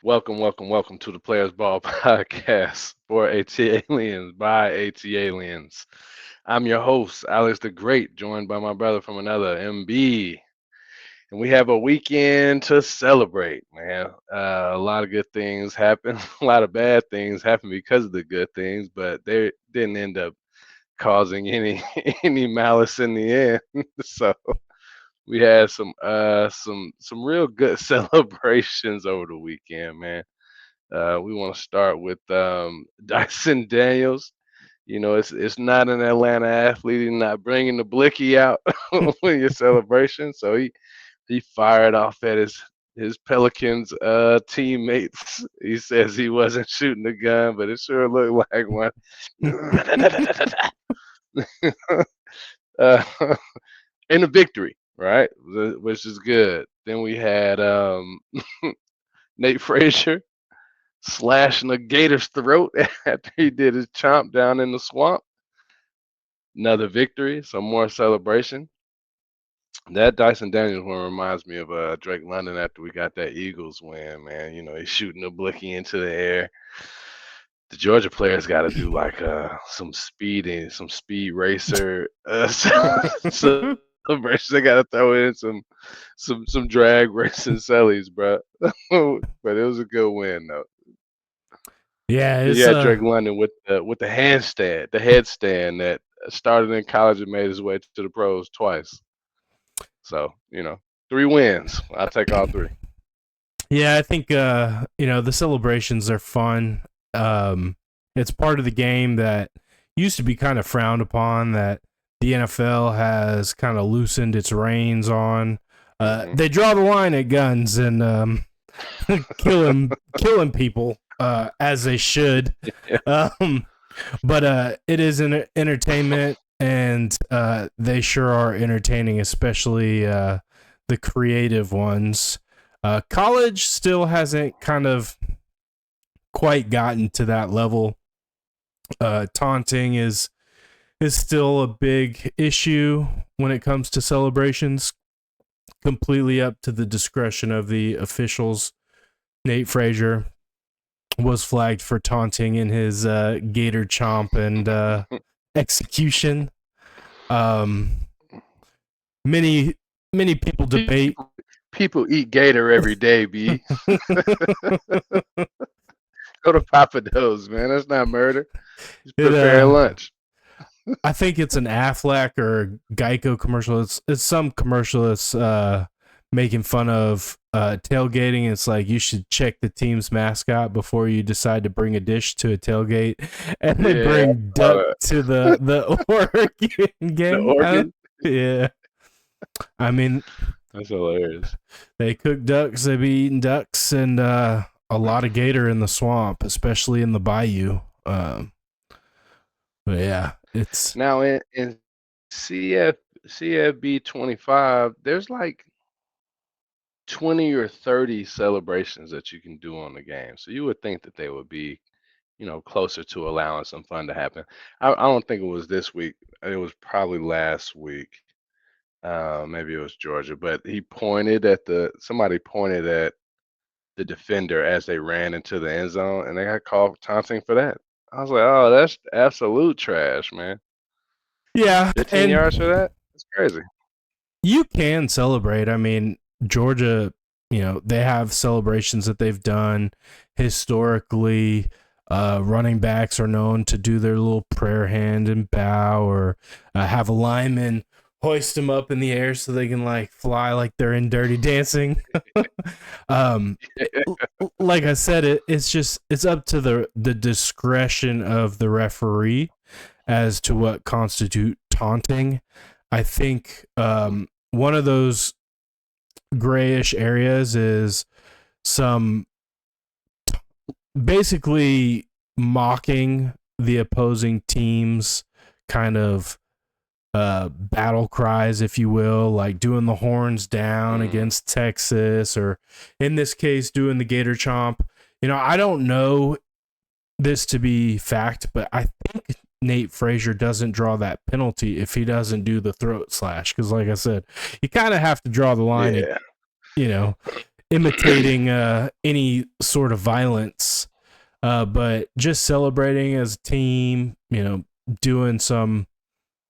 Welcome to the Players Ball podcast for AT Aliens by AT Aliens. I'm your host, Alex the Great, joined by my brother from another, MB. And we have a weekend to celebrate, man. A lot of good things happen, a lot of bad things happen because of the good things, but they didn't end up causing any any malice in the end. So we had some real good celebrations over the weekend, man. We want to start with Dyson Daniels. You know, it's not an Atlanta athlete. He's not bringing the blicky out when your celebration. So he fired off at his Pelicans teammates. He says he wasn't shooting the gun, but it sure looked like one. uh, in a victory, right? Which is good. Then we had Nate Frazier slashing a gator's throat after he did his chomp down in the swamp. Another victory, some more celebration. That Dyson Daniels one reminds me of Drake London after we got that Eagles win, man. You know, he's shooting a blicky into the air. The Georgia players got to do like some speeding, some speed racer celebrations. They got to throw in some drag racing sellies, bro. But it was a good win though. Yeah, You it's had Drake London with the handstand, the headstand that started in college and made his way to the pros twice. So, 3 wins. I'll take all three. yeah, I think the celebrations are fun. It's part of the game that used to be kind of frowned upon that the NFL has kind of loosened its reins on. They draw the line at guns and killing people as they should. But it is an entertainment, and they sure are entertaining, especially the creative ones. College still hasn't kind of quite gotten to that level. Taunting is still a big issue when it comes to celebrations. Completely up to the discretion of the officials. Nate Frazier was flagged for taunting in his gator chomp and execution. Many people debate. People eat gator every day, B. Go to Papa Do's, man. That's not murder. He's preparing lunch. I think it's an Aflac or Geico commercial. It's some commercial that's making fun of tailgating. It's like you should check the team's mascot before you decide to bring a dish to a tailgate, and they bring duck to the Oregon game. The Oregon? Yeah, I mean, that's hilarious. They cook ducks. They be eating ducks and a lot of gator in the swamp, especially in the bayou. But yeah, it's now in CFB 25. There's like 20 or 30 celebrations that you can do on the game. So you would think that they would be, closer to allowing some fun to happen. I don't think it was this week. It was probably last week. Maybe it was Georgia, but somebody pointed at the defender as they ran into the end zone, and they got called taunting for that. I was like, oh, that's absolute trash, man. Yeah, 15 yards for that? That's crazy. You can celebrate. I mean, Georgia, they have celebrations that they've done historically. Running backs are known to do their little prayer hand and bow, or have a lineman hoist them up in the air so they can like fly like they're in Dirty Dancing. Like I said, it's up to the discretion of the referee as to what constitute taunting. I think one of those grayish areas is some basically mocking the opposing team's kind of battle cries, if you will, like doing the horns down against Texas, or in this case, doing the gator chomp. I don't know this to be fact, but I think Nate Frazier doesn't draw that penalty if he doesn't do the throat slash. Because, like I said, you kind of have to draw the line. Yeah. imitating any sort of violence, but just celebrating as a team, doing some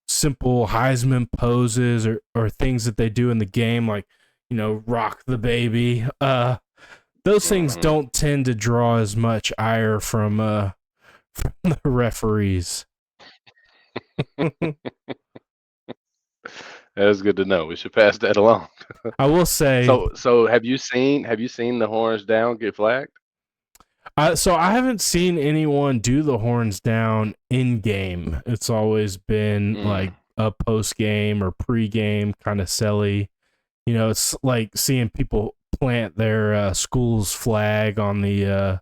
simple Heisman poses or things that they do in the game, like, rock the baby. Those things don't tend to draw as much ire from the referees. That's good to know. We should pass that along. I will say, So have you seen the horns down get flagged? so I haven't seen anyone do the horns down in game. It's always been like a post game or pre game kind of silly. It's like seeing people plant their school's flag on the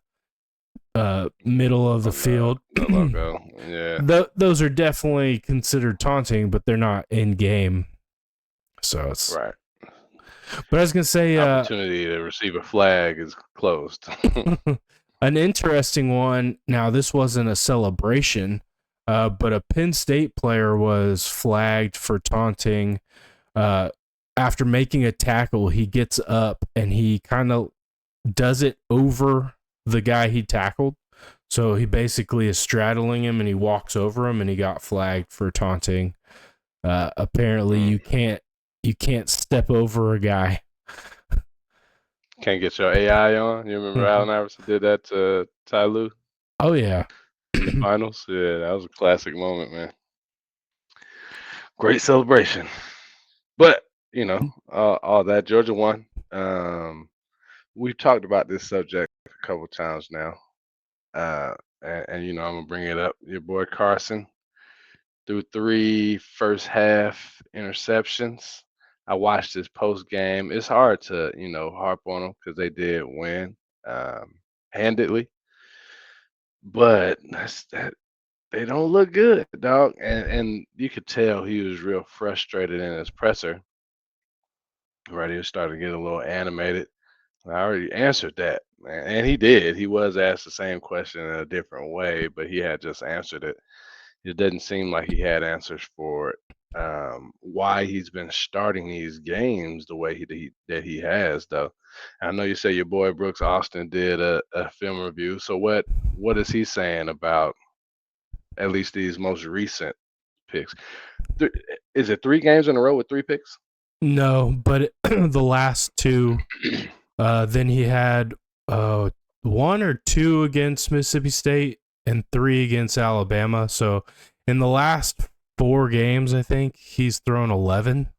middle of the field. The logo. Yeah. Those are definitely considered taunting, but they're not in game. So it's Right. But I was gonna say, opportunity to receive a flag is closed. An interesting one. Now, this wasn't a celebration, but a Penn State player was flagged for taunting. After making a tackle, he gets up and he kind of does it over the guy he tackled. So he basically is straddling him and he walks over him and he got flagged for taunting. Apparently, you can't step over a guy. Can't get your AI on. You remember Allen Iverson did that to Ty Lue? Oh, yeah. In the finals? Yeah, that was a classic moment, man. Great celebration. But, all that, Georgia won. We've talked about this subject a couple times now. And I'm going to bring it up. Your boy Carson threw 3 first half interceptions. I watched this post game. It's hard to, harp on them because they did win handedly. But they don't look good, dog. And you could tell he was real frustrated in his presser. Right, he was starting to get a little animated. I already answered that, man. And he did. He was asked the same question in a different way, but he had just answered it. It doesn't seem like he had answers for it. Why he's been starting these games the way that he has, though. I know you say your boy Brooks Austin did a film review. So what is he saying about at least these most recent picks? Is it 3 games in a row with 3 picks? No, but the last 2. Then he had 1 or 2 against Mississippi State and 3 against Alabama. So in the last 4 games, I think he's thrown 11.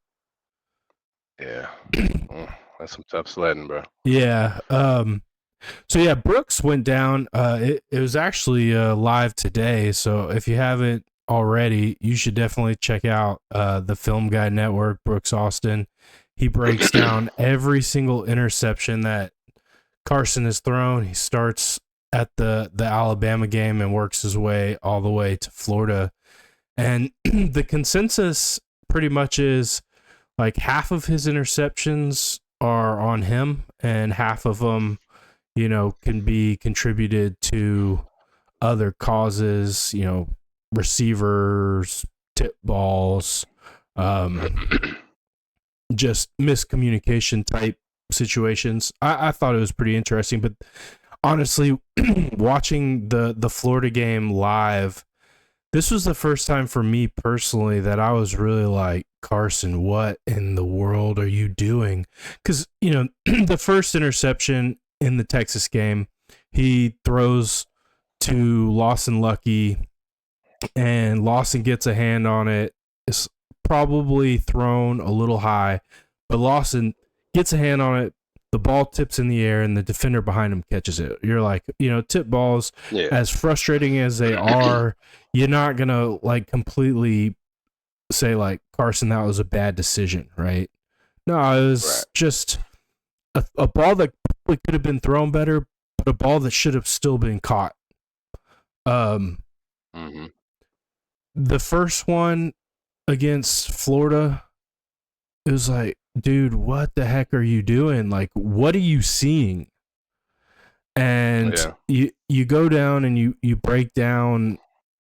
Yeah, that's some tough sledding, bro. Yeah. So yeah, Brooks went down. It was actually live today. So if you haven't already, you should definitely check out the Film Guy Network. Brooks Austin. He breaks down every single interception that Carson has thrown. He starts at the Alabama game and works his way all the way to Florida. And the consensus pretty much is like half of his interceptions are on him and half of them, can be contributed to other causes, receivers, tip balls, just miscommunication type situations. I thought it was pretty interesting, but honestly, watching the Florida game live, this was the first time for me personally that I was really like, Carson, what in the world are you doing? Because, the first interception in the Texas game, he throws to Lawson Lucky, and Lawson gets a hand on it. It's probably thrown a little high, but Lawson gets a hand on it. The ball tips in the air, and the defender behind him catches it. You're like, tip balls, as frustrating as they are, you're not going to like completely say like, Carson, that was a bad decision, right? No, it was just a ball that probably could have been thrown better, but a ball that should have still been caught. The first one against Florida, it was like, dude, what the heck are you doing? Like, what are you seeing? And you go down and you break down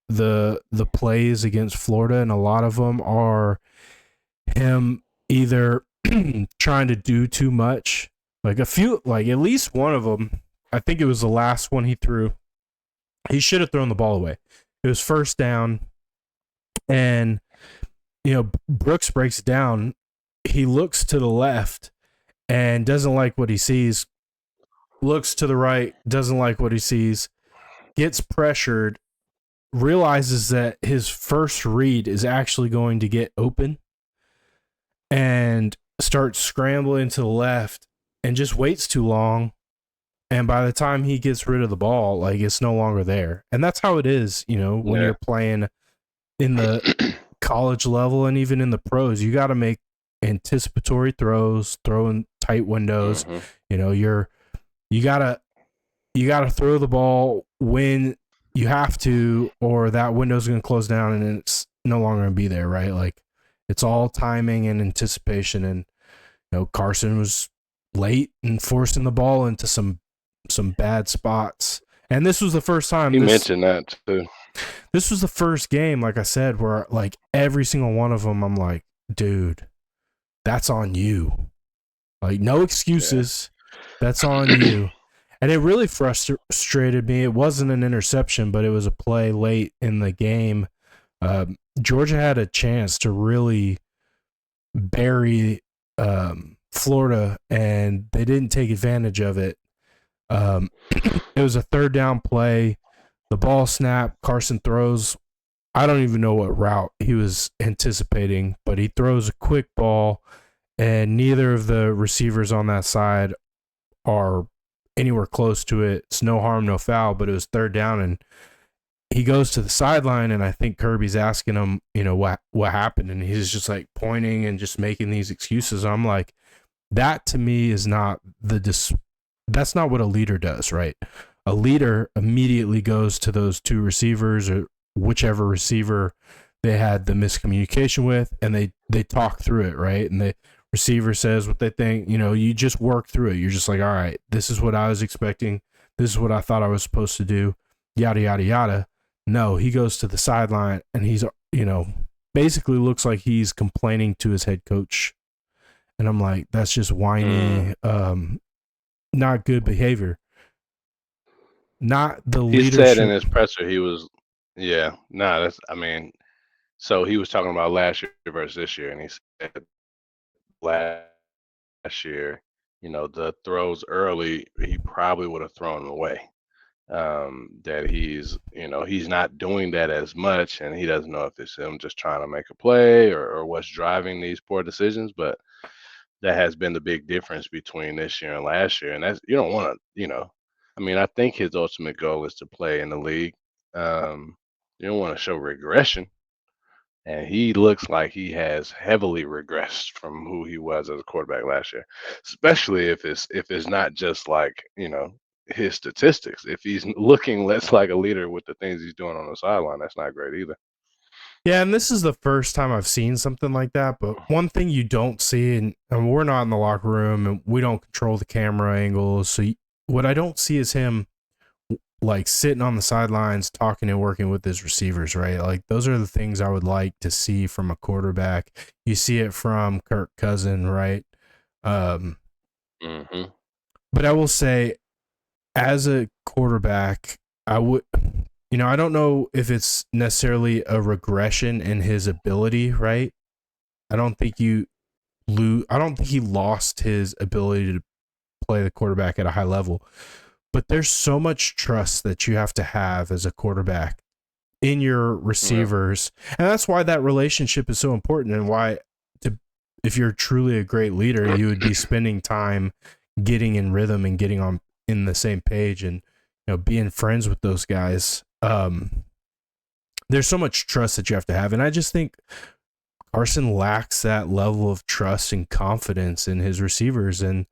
the plays against Florida, and a lot of them are him either trying to do too much Like at least one of them, I think it was the last one he threw. He should have thrown the ball away. It was first down, and Brooks breaks it down. He looks to the left and doesn't like what he sees. Looks to the right, doesn't like what he sees. Gets pressured. Realizes that his first read is actually going to get open, and starts scrambling to the left, and just waits too long. And by the time he gets rid of the ball, like, it's no longer there. And that's how it is, when you're playing in the college level and even in the pros. You got to make anticipatory throws, throw in tight windows. You gotta throw the ball when you have to, or that window's going to close down and it's no longer going to be there, right? Like, it's all timing and anticipation. And Carson was late and forcing the ball into some bad spots. And this was the first time he mentioned that too. This was the first game, like I said, where like every single one of them, I'm like, dude, that's on you. Like, no excuses. Yeah. That's on you. And it really frustrated me. It wasn't an interception, but it was a play late in the game. Georgia had a chance to really bury Florida, and they didn't take advantage of it. It was a third down play. The ball snapped. Carson throws. I don't even know what route he was anticipating, but he throws a quick ball, and neither of the receivers on that side are anywhere close to it. It's no harm, no foul, but it was third down, and he goes to the sideline, and I think Kirby's asking him, what happened, and he's just like pointing and just making these excuses. I'm like, that to me is not that's not what a leader does, right? A leader immediately goes to those two receivers or whichever receiver they had the miscommunication with, and they talk through it, right? And the receiver says what they think. You just work through it. You're just like, all right, this is what I was expecting. This is what I thought I was supposed to do. Yada, yada, yada. No, he goes to the sideline, and he's, basically looks like he's complaining to his head coach. And I'm like, that's just whiny, not good behavior. Not the leadership. He said in his presser he was, so he was talking about last year versus this year, and he said last year, the throws early, he probably would have thrown them away. That he's not doing that as much, and he doesn't know if it's him just trying to make a play or what's driving these poor decisions, but that has been the big difference between this year and last year. And that's, you don't want to, I think his ultimate goal is to play in the league. You don't want to show regression. And he looks like he has heavily regressed from who he was as a quarterback last year, especially if it's not just like, his statistics. If he's looking less like a leader with the things he's doing on the sideline, that's not great either. Yeah, and this is the first time I've seen something like that. But one thing you don't see, and we're not in the locker room, and we don't control the camera angles. So what I don't see is him like sitting on the sidelines talking and working with his receivers, right? Like, those are the things I would like to see from a quarterback. You see it from Kirk Cousin, right? But I will say, as a quarterback, I would, I don't know if it's necessarily a regression in his ability, right? I don't think he lost his ability to play the quarterback at a high level. But there's so much trust that you have to have as a quarterback in your receivers. Yeah. And that's why that relationship is so important, and why, if you're truly a great leader, you would be spending time getting in rhythm and getting on in the same page, and being friends with those guys. There's so much trust that you have to have. And I just think Carson lacks that level of trust and confidence in his receivers. And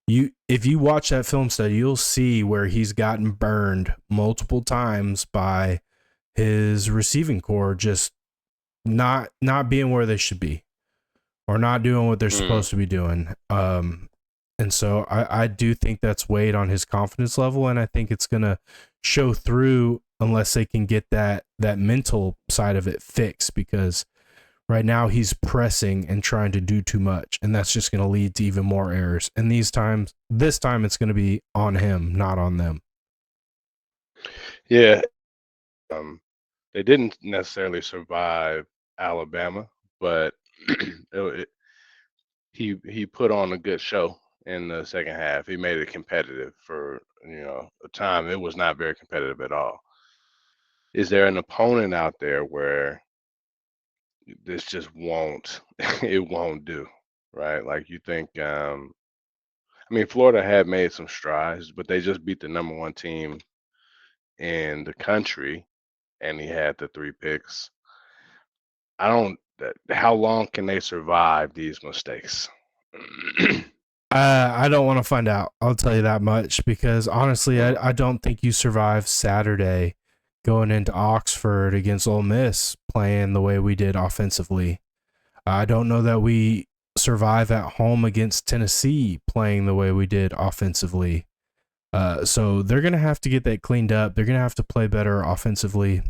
if you watch that film study, you'll see where he's gotten burned multiple times by his receiving core just not being where they should be, or not doing what they're supposed to be doing. And so I do think that's weighed on his confidence level, and I think it's going to show through unless they can get that mental side of it fixed, because Right now, he's pressing and trying to do too much, and that's just going to lead to even more errors. And this time, it's going to be on him, not on them. Yeah, they didn't necessarily survive Alabama, but it, he put on a good show in the second half. He made it competitive for a time. It was not very competitive at all. Is there an opponent out there where this just won't it won't do, right? Like you think I mean Florida had made some strides, but they just beat the number one team in the country and he had the three picks. I don't how long can they survive these mistakes? I don't want to find out. I'll tell you that much because honestly, I don't think you survive Saturday going into Oxford against Ole Miss playing the way we did offensively. I don't know that we survive at home against Tennessee playing the way we did offensively. So they're going to have to get that cleaned up. They're going to have to play better offensively.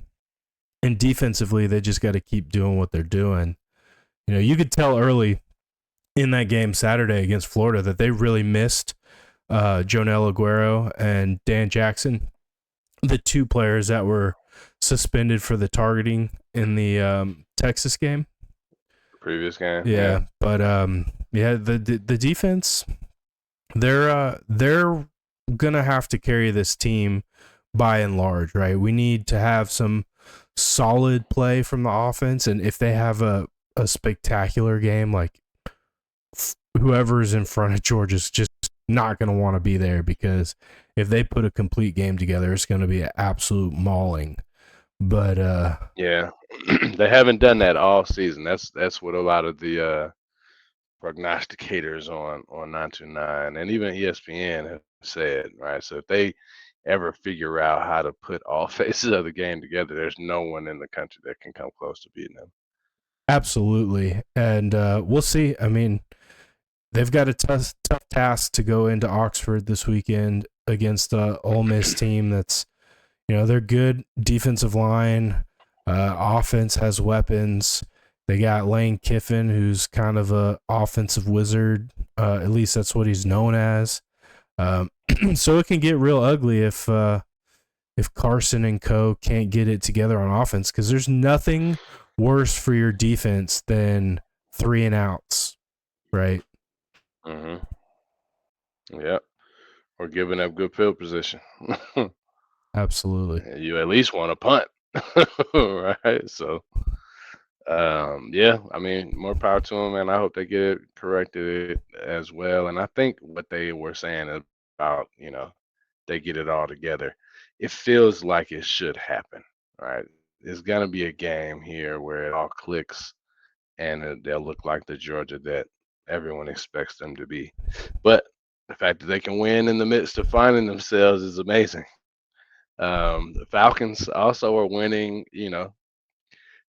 And defensively, they just got to keep doing what they're doing. You could tell early in that game Saturday against Florida that they really missed Jonel Aguero and Dan Jackson, the two players that were suspended for the targeting in the Texas game. Previous game. Yeah. But the defense, they're gonna have to carry this team by and large, right? We need to have some solid play from the offense, and if they have a spectacular game, like whoever's in front of Georgia's just not going to want to be there, because if they put a complete game together, it's going to be an absolute mauling. But yeah, they haven't done that all season. That's what a lot of the prognosticators on 929 and even ESPN have said, right? So if they ever figure out how to put all phases of the game together, there's no one in the country that can come close to beating them. Absolutely, and we'll see. I mean, they've got a tough task to go into Oxford this weekend against a Ole Miss team that's, they're good defensive line, offense has weapons. They got Lane Kiffin, who's kind of a offensive wizard. At least that's what he's known as. So it can get real ugly if Carson and co can't get it together on offense, because there's nothing worse for your defense than 3 and outs, right? Yep. Or giving up good field position. Absolutely. You at least want to punt, right? So, yeah, I mean, more power to them, and I hope they get it corrected as well. And I think what they were saying about, they get it all together. It feels like it should happen, right? There's gonna be a game here where it all clicks, and they'll look like the Georgia that everyone expects them to be. But the fact that they can win in the midst of finding themselves is amazing. The Falcons also are winning,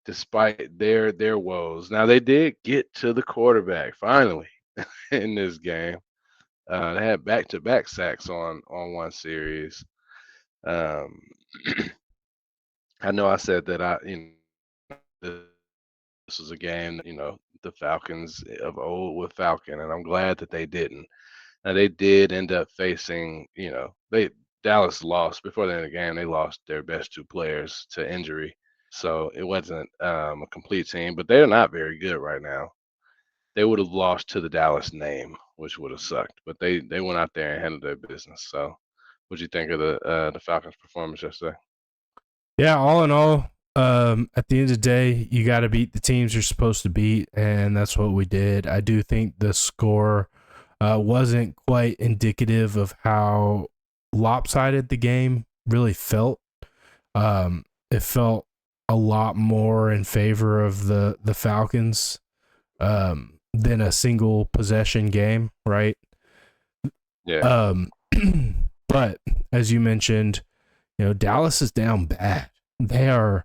despite their woes. Now they did get to the quarterback finally in this game. They had back-to-back sacks on one series. I know I said that this was a game that, the Falcons of old with Falcon, and I'm glad that they didn't. Now they did end up facing, Dallas lost before the end of the game. They lost their best two players to injury, so it wasn't a complete team. But they're not very good right now. They would have lost to the Dallas name, which would have sucked. But they went out there and handled their business. So, what'd you think of the Falcons' performance yesterday? Yeah, all in all, at the end of the day, you got to beat the teams you're supposed to beat, and that's what we did. I do think the score wasn't quite indicative of how lopsided the game really felt. It felt a lot more in favor of the Falcons than a single possession game, right? Yeah. But as you mentioned, Dallas is down bad. They are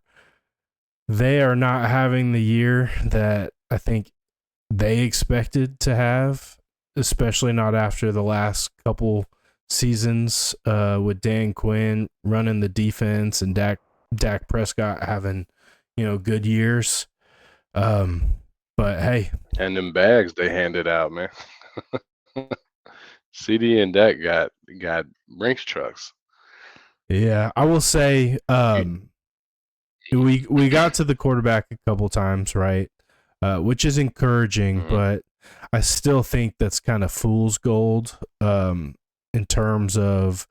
not having the year that I think they expected to have, especially not after the last couple seasons with Dan Quinn running the defense and Dak Prescott having, good years. But hey, And them bags they handed out, man. CD and Dak got Brinks trucks. yeah, I will say, we got to the quarterback a couple times, right? Which is encouraging, Mm-hmm. but I still think that's kind of fool's gold in terms of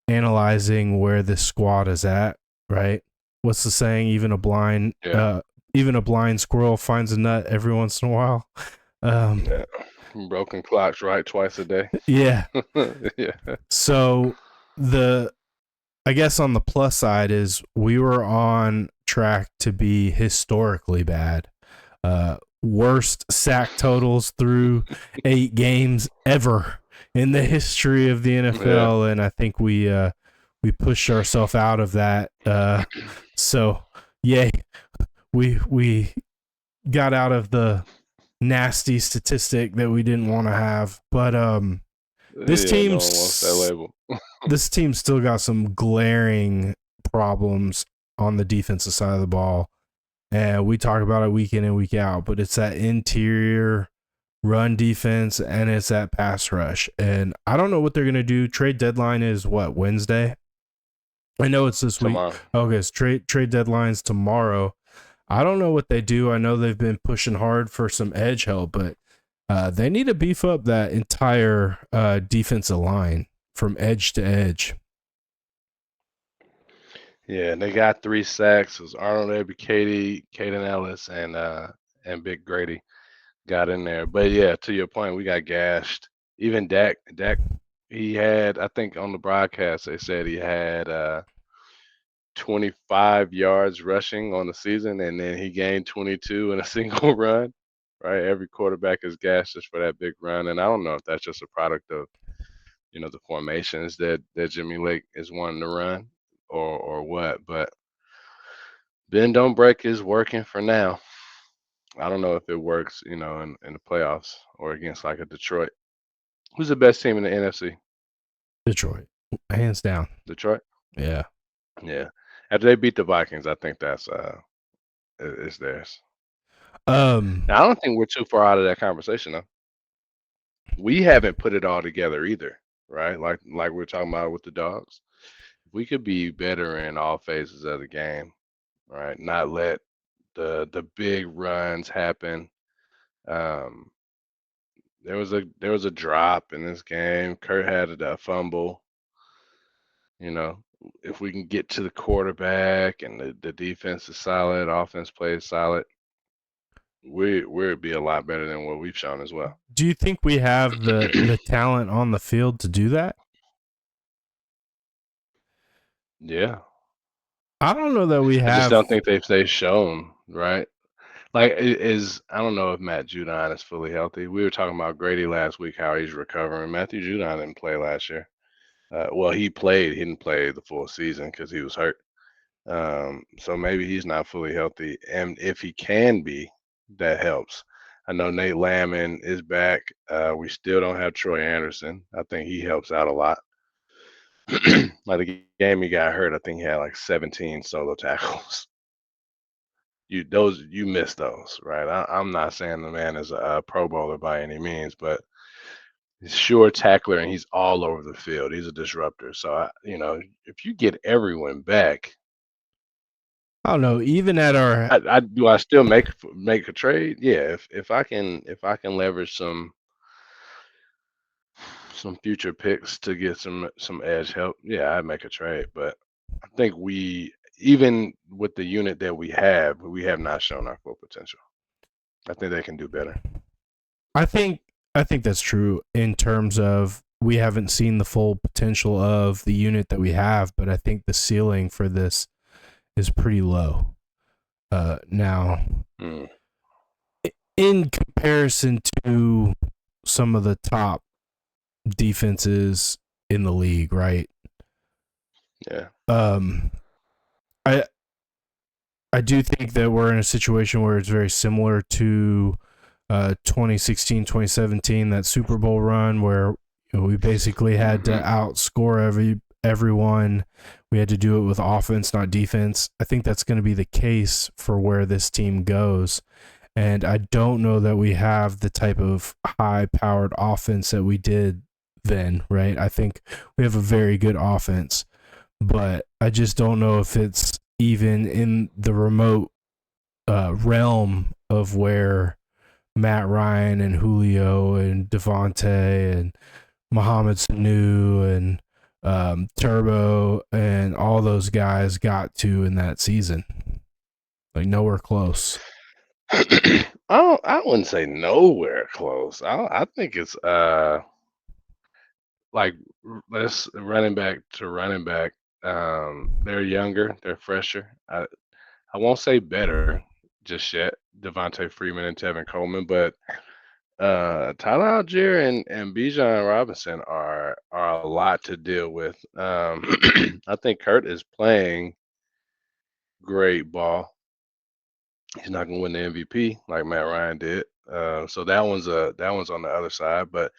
analyzing where this squad is at, right? What's the saying? Yeah. Even a blind squirrel finds a nut every once in a while. Yeah. Broken clocks right twice a day. Yeah. Yeah. So the I guess on the plus side is we were on track to be historically bad. Worst sack totals through 8 games ever in the history of the Yeah. NFL, and I think we pushed ourselves out of that. So yay, we got out of the nasty statistic that we didn't want to have. But this Yeah, no one wants that team's label. this team still got some glaring problems on the defensive side of the ball. And we talk about it week in and week out, but it's that interior run defense and it's that pass rush. And I don't know what they're going to do. Trade deadline is what, Wednesday? I know it's this week. Tomorrow. Okay, it's trade deadline's tomorrow. I don't know what they do. I know they've been pushing hard for some edge help, but they need to beef up that entire defensive line from edge to edge. Yeah, and they got 3 sacks. It was Arnold Ebiketie, Caden Ellis, and Big Grady got in there. But yeah, to your point, we got gashed. Even Dak, he had, I think on the broadcast they said he had 25 yards rushing on the season, and then he gained 22 in a single run. Right, every quarterback is gassed just for that big run, and I don't know if that's just a product of the formations that Jimmy Lake is wanting to run or what, but bend don't break is working for now. I don't know if it works, in the playoffs or against like a Detroit. Who's the best team in the NFC? Detroit, hands down. Detroit? Yeah. Yeah. After they beat the Vikings, I think that's it's theirs. Um, Now, I don't think we're too far out of that conversation though. We haven't put it all together either, right? Like we're talking about with the dogs. We could be better in all phases of the game, right? Not let the big runs happen. Um, there was a drop in this game. Kurt had a fumble. You know, if we can get to the quarterback and the defense is solid, offense plays solid, we'd be a lot better than what we've shown as well. do you think we have the talent on the field to do that? Yeah, I don't know that we I just have. don't think they've shown right. Like I don't know if Matt Judon is fully healthy. We were talking about Grady last week, how he's recovering. Matthew Judon didn't play last year. Well, he played. He didn't play the full season because he was hurt. So maybe he's not fully healthy. And if he can be, that helps. I know Nate Lamon is back. We still don't have Troy Anderson. I think he helps out a lot. Like the game he got hurt, I think he had like 17 solo tackles. You miss those, right? I'm not saying the man is a Pro Bowler by any means, but he's sure tackler and he's all over the field. He's a disruptor. So if you get everyone back, I don't know. Even at our I still make a trade? Yeah, if I can leverage some future picks to get some edge help, yeah, I'd make a trade. But I think even with the unit that we have not shown our full potential. I think they can do better. I think that's true in terms of we haven't seen the full potential of the unit that we have, but I think the ceiling for this is pretty low. Now, in comparison to some of the top defenses in the league, right? Yeah. I do think that we're in a situation where it's very similar to 2016, 2017, that Super Bowl run where we basically had to outscore everyone. We had to do it with offense, not defense. I think that's going to be the case for where this team goes. And I don't know that we have the type of high-powered offense that we did then, right? I think we have a very good offense, but I just don't know if it's even in the remote realm of where Matt Ryan and Julio and Devontae and Mohamed Sanu and Turbo and all those guys got to in that season. Like nowhere close. I wouldn't say nowhere close. I think it's like let's running back to running back. They're younger, they're fresher. I won't say better just yet. Devontae Freeman and Tevin Coleman, but Tyler Algier and Bijan Robinson are a lot to deal with. I think Kurt is playing great ball. He's not gonna win the MVP like Matt Ryan did. So that one's on the other side, but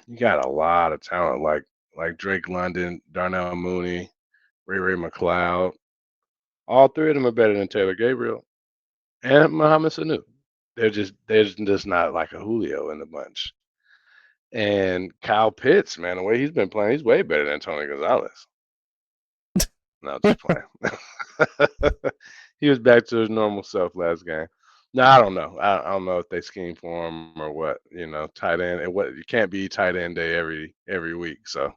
you got a lot of talent like Drake London, Darnell Mooney, Ray McLeod. All three of them are better than Taylor Gabriel and Mohamed Sanu. They're just not like a Julio in the bunch. And Kyle Pitts, man, the way he's been playing, he's way better than Tony Gonzalez. No, just playing. He was back to his normal self last game. No, I don't know. I don't know if they scheme for him or what. Tight end. And what you can't be tight end day every week. So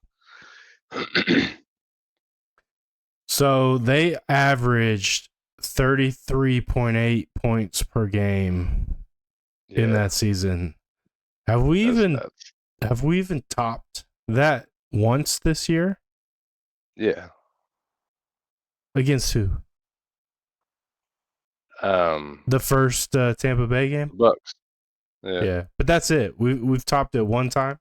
So they averaged 33.8 points per game in yeah, that season. Have we that's even nuts. have we even topped that once this year? Yeah. Against who? The first Tampa Bay game? Bucks. Yeah. Yeah, but that's it. We've topped it one time.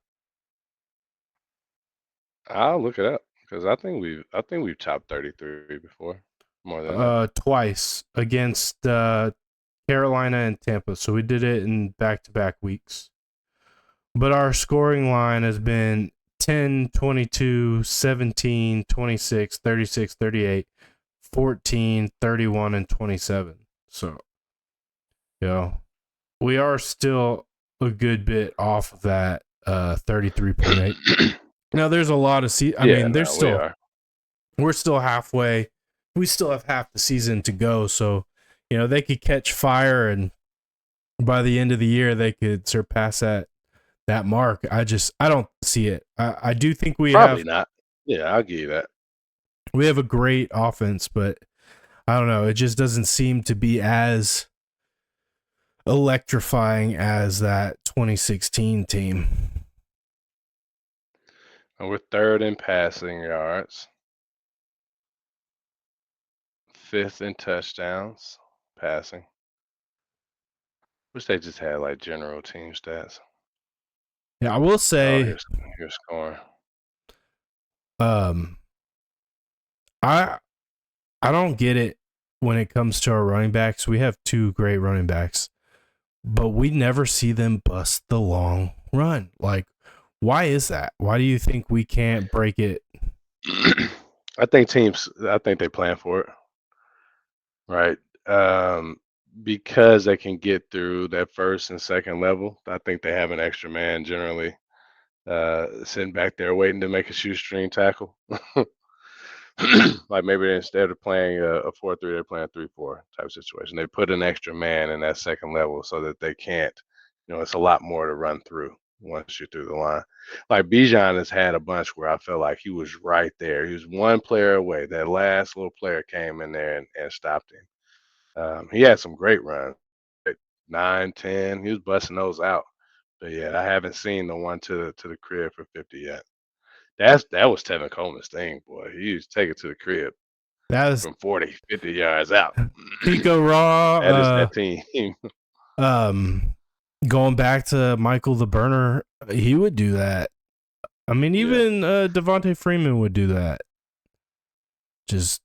I'll look it up because I think we've topped 33 before. More than that. Twice against Carolina and Tampa. So we did it in back-to-back weeks. But our scoring line has been 10, 22, 17, 26, 36, 38, 14, 31, and 27. So, we are still a good bit off of that 33.8. Now, there's a lot of I Yeah, mean, no, we are. we're still halfway. We still have half the season to go. So, they could catch fire and by the end of the year, they could surpass that mark. I don't see it. I do think Probably not. Yeah, I'll give you that. we have a great offense, but I don't know. It just doesn't seem to be as electrifying as that 2016 team. And we're third in passing yards, fifth in touchdowns, passing. Wish they just had like general team stats. Yeah, I will Oh, say, here's scoring. um, I I don't get it when it comes to our running backs. We have two great running backs, but we never see them bust the long run. Like, why is that? Why do you think we can't break it? I think they plan for it, right? Because they can get through that first and second level. I think they have an extra man generally sitting back there waiting to make a shoestring tackle. Like maybe instead of playing a 4-3, they're playing a 3-4 type situation. They put an extra man in that second level so that they can't, it's a lot more to run through once you're through the line. Like Bijan has had a bunch where I felt like he was right there. He was one player away. That last little player came in there and stopped him. He had some great runs, like 9, 10. He was busting those out. But yeah, I haven't seen the one to the crib for 50 yet. That was Tevin Coleman's thing, boy. He used to take it to the crib That is from 40, 50 yards out. Pico Raw. That is that team. Um, going back to Michael the Burner, he would do that. I mean, Yeah. even Devontae Freeman would do that. Just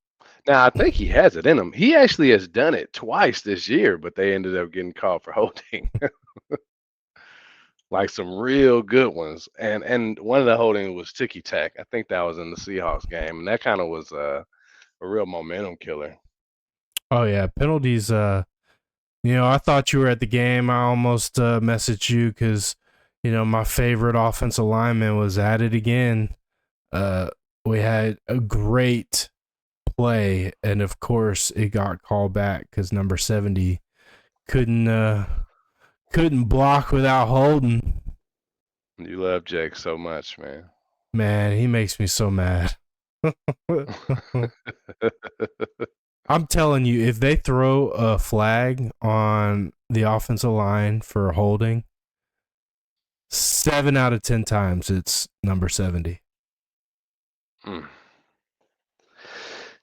Now I think he has it in him. He actually has done it twice this year, but they ended up getting called for holding. Like some real good ones. And one of the holding was ticky tack. I think that was in the Seahawks game, and that kind of was a real momentum killer. oh yeah, penalties. I thought you were at the game. I almost messaged you because, my favorite offensive lineman was at it again. We had a great play, and of course, it got called back because number 70 couldn't block without holding. You love Jake so much, man. Man, he makes me so mad. I'm telling you, if they throw a flag on the offensive line for holding, 7 out of 10 times it's number 70. Hmm.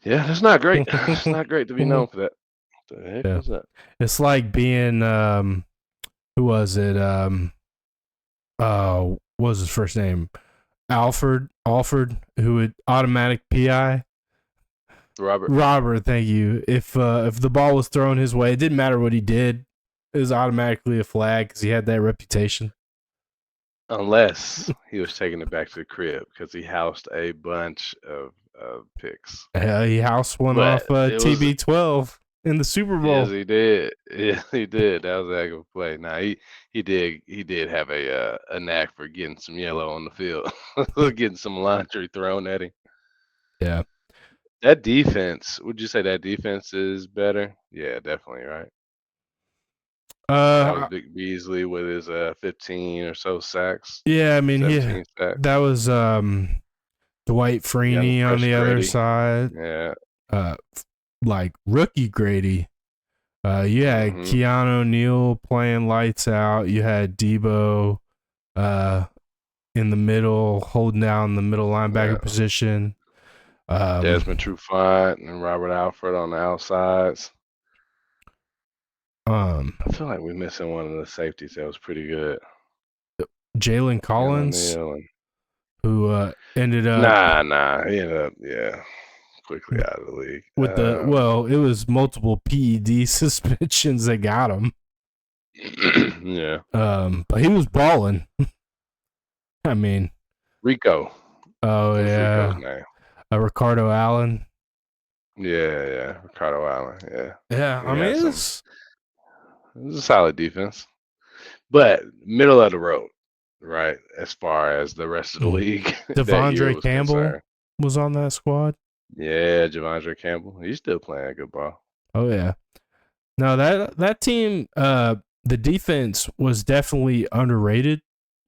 Yeah, that's not great. It's not great to be known for that. What the heck was that? It's like being who was it? What was his first name? Alfred, who would automatic PI. Robert, thank you. If the ball was thrown his way, it didn't matter what he did. It was automatically a flag because he had that reputation. Unless he was taking it back to the crib because he housed a bunch of picks. He housed one off TB12 in the Super Bowl. Yes, he did. Yeah, he did. That was a heck of a play. Now he did have a knack for getting some yellow on the field, getting some laundry thrown at him. Yeah. That defense, would you say that defense is better? Yeah, definitely, right? That was Vic Beasley with his 15 or so sacks. Yeah, I mean, that was Dwight Freeney on the other side. Yeah. Like rookie Grady. You had Keanu O'Neal playing lights out. You had Debo in the middle, holding down the middle linebacker position. Desmond Trufant and Robert Alford on the outsides. I feel like we're missing one of the safeties that was pretty good. Jalen Collins, who ended up. Nah. He ended up, quickly out of the league. With it was multiple PED suspensions that got him. Yeah. But he was balling. I mean, Rico. Oh, yeah. Rico's name? Ricardo Allen. Yeah. Ricardo Allen. Yeah. Yeah. I mean, it was a solid defense, but middle of the road, right? As far as the rest of the league. Devondre Campbell was on that squad. Yeah, Devondre Campbell. He's still playing good ball. Oh, yeah. No, that team, the defense was definitely underrated,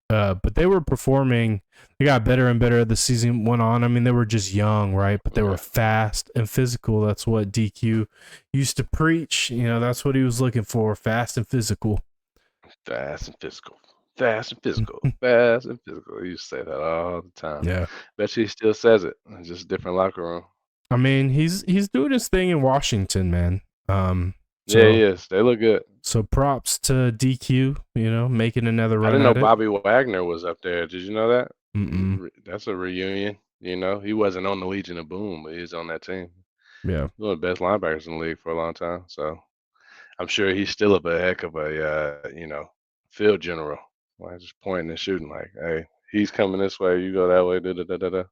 but they were performing. They got better and better as the season went on. I mean, they were just young, right? But they were fast and physical. That's what DQ used to preach. That's what he was looking for, fast and physical. Fast and physical. Fast and physical. Fast and physical. He used to say that all the time. Yeah. Bet you he still says it. It's just a different locker room. I mean, he's doing his thing in Washington, man. Yeah, he is. They look good. So props to DQ, making another run. I didn't know Bobby Wagner was up there. Did you know that? Mm-mm. That's a reunion. He wasn't on the Legion of Boom, but he's on that team. Yeah. One of the best linebackers in the league for a long time. So I'm sure he's still a heck of a, field general. Like just pointing and shooting like, hey, he's coming this way, you go that way, da-da-da-da-da.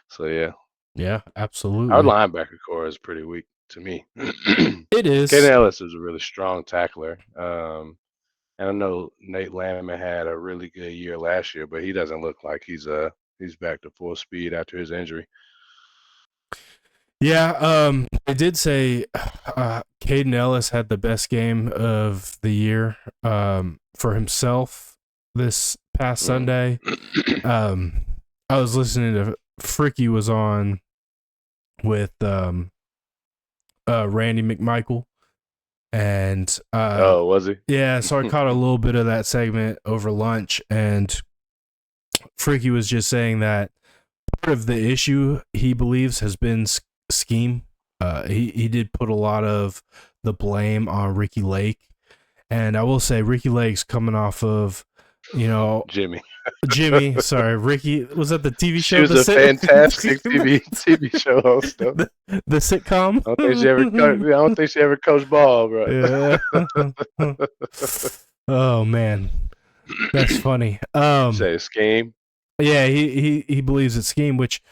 So, yeah. Yeah, absolutely. Our linebacker core is pretty weak to me. It is. Caden Ellis is a really strong tackler. And I know Nate Landman had a really good year last year, but he doesn't look like he's back to full speed after his injury. Yeah, I did say Caden Ellis had the best game of the year for himself this past Sunday. I was listening to Fricky was on with Randy McMichael. And was he? Yeah, so I caught a little bit of that segment over lunch, and Fricky was just saying that part of the issue he believes has been scheme. He did put a lot of the blame on Ricky Lake, and I will say Ricky Lake's coming off of Jimmy. Sorry, Ricky was that the TV show? She was a fantastic TV show host. The sitcom. I don't think she ever coached ball, bro. Yeah. Oh man, that's funny. Say scheme. Yeah, he believes it's scheme, which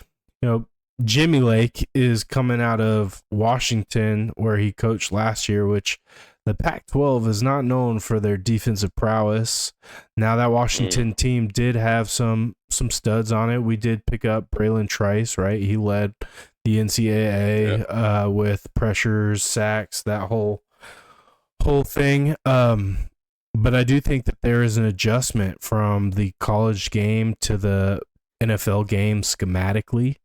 Jimmy Lake is coming out of Washington where he coached last year, which the Pac-12 is not known for their defensive prowess. Now that Washington team did have some studs on it. We did pick up Braylon Trice, right? He led the NCAA with pressures, sacks, that whole thing. But I do think that there is an adjustment from the college game to the NFL game schematically.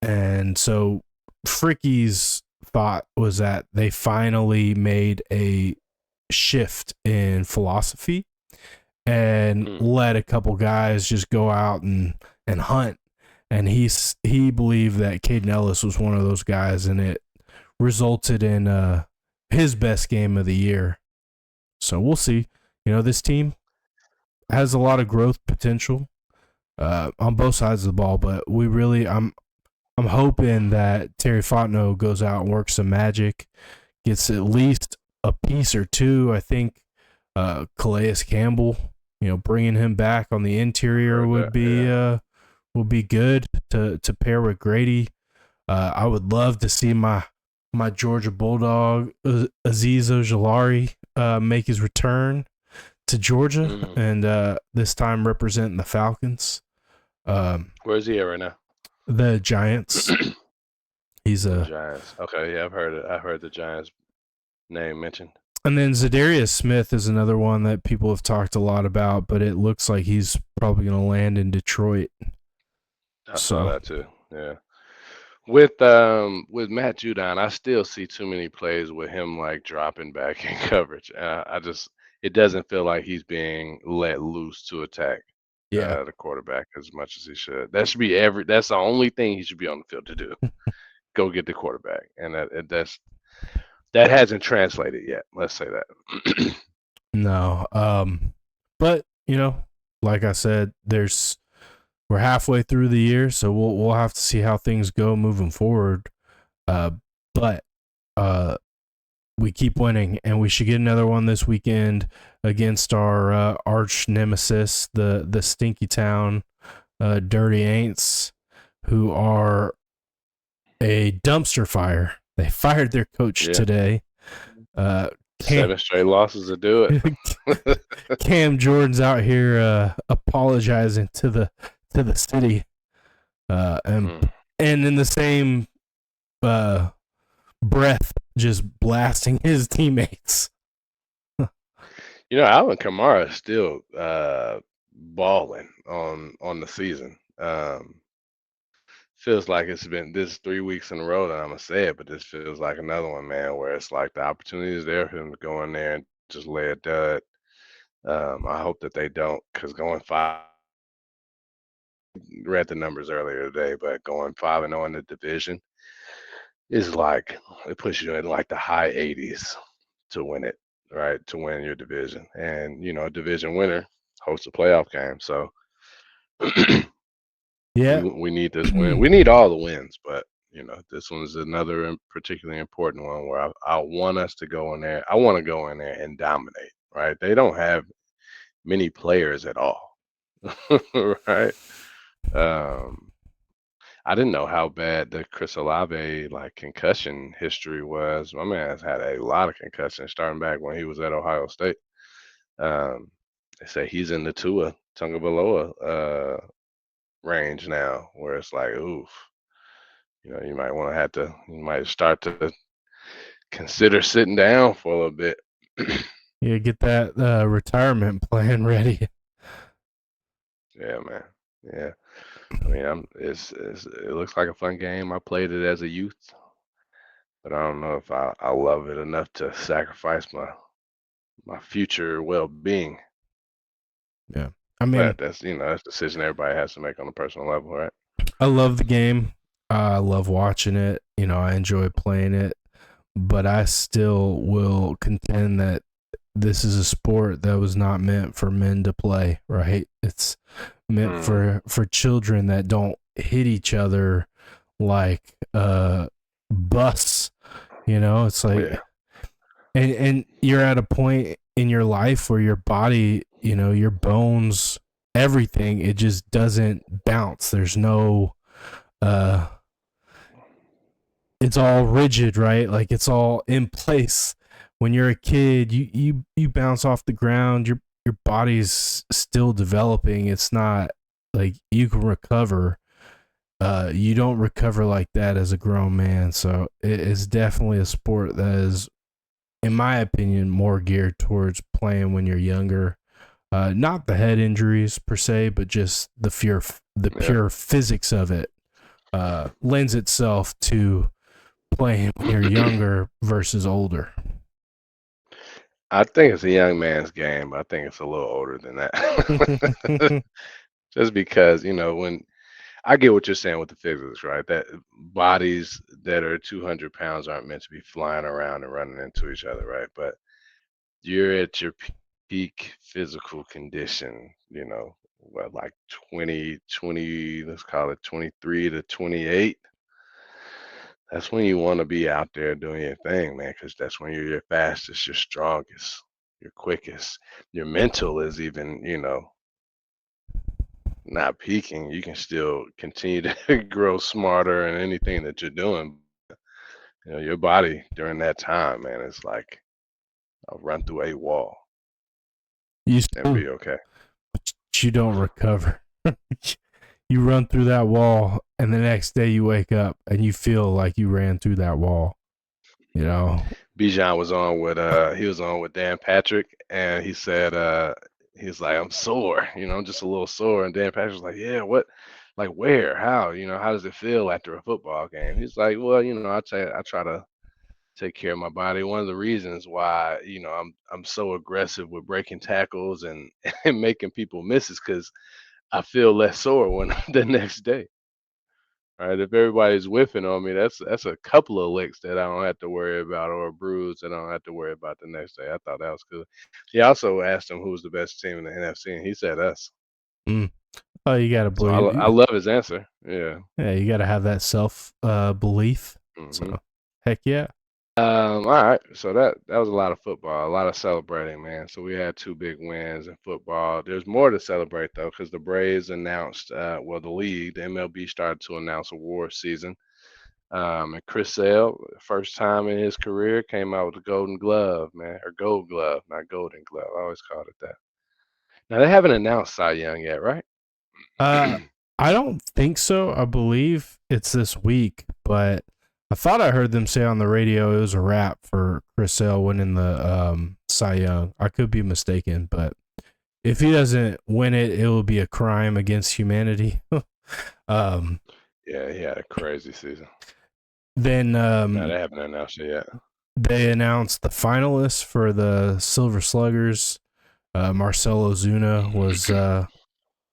And so Fricky's thought was that they finally made a shift in philosophy and let a couple guys just go out and hunt. And he believed that Caden Ellis was one of those guys, and it resulted in his best game of the year. So we'll see. This team has a lot of growth potential on both sides of the ball, but I'm hoping that Terry Fontenot goes out and works some magic, gets at least a piece or two. I think Calais Campbell, bringing him back on the interior would be good to pair with Grady. I would love to see my Georgia Bulldog Azeez Ojulari make his return to Georgia and this time representing the Falcons. Where is he at right now? The Giants. He's a Giants. Okay, yeah, I've heard it. I heard the Giants name mentioned. And then Zadarius Smith is another one that people have talked a lot about, but it looks like he's probably going to land in Detroit. I saw that too. Yeah. With Matt Judon, I still see too many plays with him like dropping back in coverage. It doesn't feel like he's being let loose to attack the quarterback as much as he should. That should be that's the only thing he should be on the field to do. Go get the quarterback. And that hasn't translated yet. Let's say that. No. But, like I said, we're halfway through the year, so we'll have to see how things go moving forward. But we keep winning, and we should get another one this weekend against our arch nemesis, the Stinky Town Dirty Aints, who are a dumpster fire. They fired their coach today. 7 straight losses to do it. Cam Jordan's out here apologizing to the city, and in the same breath, just blasting his teammates. Alvin Kamara is still balling on the season. Feels like it's been this 3 weeks in a row that I'm gonna say it, but this feels like another one, man, where it's like the opportunity is there for him to go in there and just lay a dud. I hope that they don't, because going 5. Read the numbers earlier today, but going 5-0 in the division is like it puts you in like the high 80s to win it, right? To win your division, and a division winner hosts a playoff game. So we need this win. We need all the wins, but this one's another particularly important one where I want us to go in there. I want to go in there and dominate, right? They don't have many players at all, right? I didn't know how bad the Chris Olave concussion history was. My man has had a lot of concussions starting back when he was at Ohio State. They say he's in the Tua Tagovailoa range now, where it's like, oof, you might start to consider sitting down for a little bit. Yeah, get that retirement plan ready. Yeah, man. Yeah. I mean, it looks like a fun game. I played it as a youth, but I don't know if I love it enough to sacrifice my future well-being. Yeah, I mean, but that's that's a decision everybody has to make on a personal level, right? I love the game. I love watching it. I enjoy playing it, but I still will contend that this is a sport that was not meant for men to play, right? It's meant for children that don't hit each other like bus. It's like and you're at a point in your life where your body, your bones, everything, it just doesn't bounce. There's no it's all rigid, right? Like it's all in place. when you're a kid, you bounce off the ground. Your body's still developing. It's not like you can recover. You don't recover like that as a grown man. So it is definitely a sport that is, in my opinion, more geared towards playing when you're younger. Not the head injuries per se, but just the Yeah. pure physics of it lends itself to playing when you're younger versus older. I think it's a young man's game. I think it's a little older than that. Just because, when I get what you're saying with the physics, right? That bodies that are 200 pounds aren't meant to be flying around and running into each other, right? But you're at your peak physical condition, what, like 20, let's call it 23 to 28. That's when you want to be out there doing your thing, man, because that's when you're your fastest, your strongest, your quickest. Your mental is even, not peaking. You can still continue to grow smarter in anything that you're doing. Your body during that time, man, is like I'll run through a wall you and still, be okay. you don't recover. You run through that wall, and the next day you wake up and you feel like you ran through that wall. You know, Bijan he was on with Dan Patrick, and he said he's like, I'm sore, I'm just a little sore. And Dan Patrick's like, yeah, what, like where, how, how does it feel after a football game? He's like, well, I try to take care of my body. One of the reasons why, I'm so aggressive with breaking tackles and and making people miss is because I feel less sore when the next day. Right, if everybody's whiffing on me, that's a couple of licks that I don't have to worry about, or a bruise that I don't have to worry about the next day. I thought that was good. He also asked him who was the best team in the NFC, and he said us. mm. Oh, you gotta So I believe. love his answer. Yeah. Yeah, you gotta have that self belief. hmm So, heck yeah. All right. So that was a lot of football, a lot of celebrating, man. So we had two big wins in football. There's more to celebrate though, because the Braves announced, the league, the MLB started to announce award season. And Chris Sale, first time in his career, came out with a Golden Glove, man, or Gold Glove, not Golden Glove. I always called it that. Now they haven't announced Cy Young yet, right? Uh, I don't think so. I believe it's this week, but I thought I heard them say on the radio it was a wrap for Chris Sale winning the Cy Young. I could be mistaken, but if he doesn't win it, it will be a crime against humanity. um, Yeah, he had a crazy season. then No, they haven't announced it yet. they announced the finalists for the Silver Sluggers. Marcelo Zuna was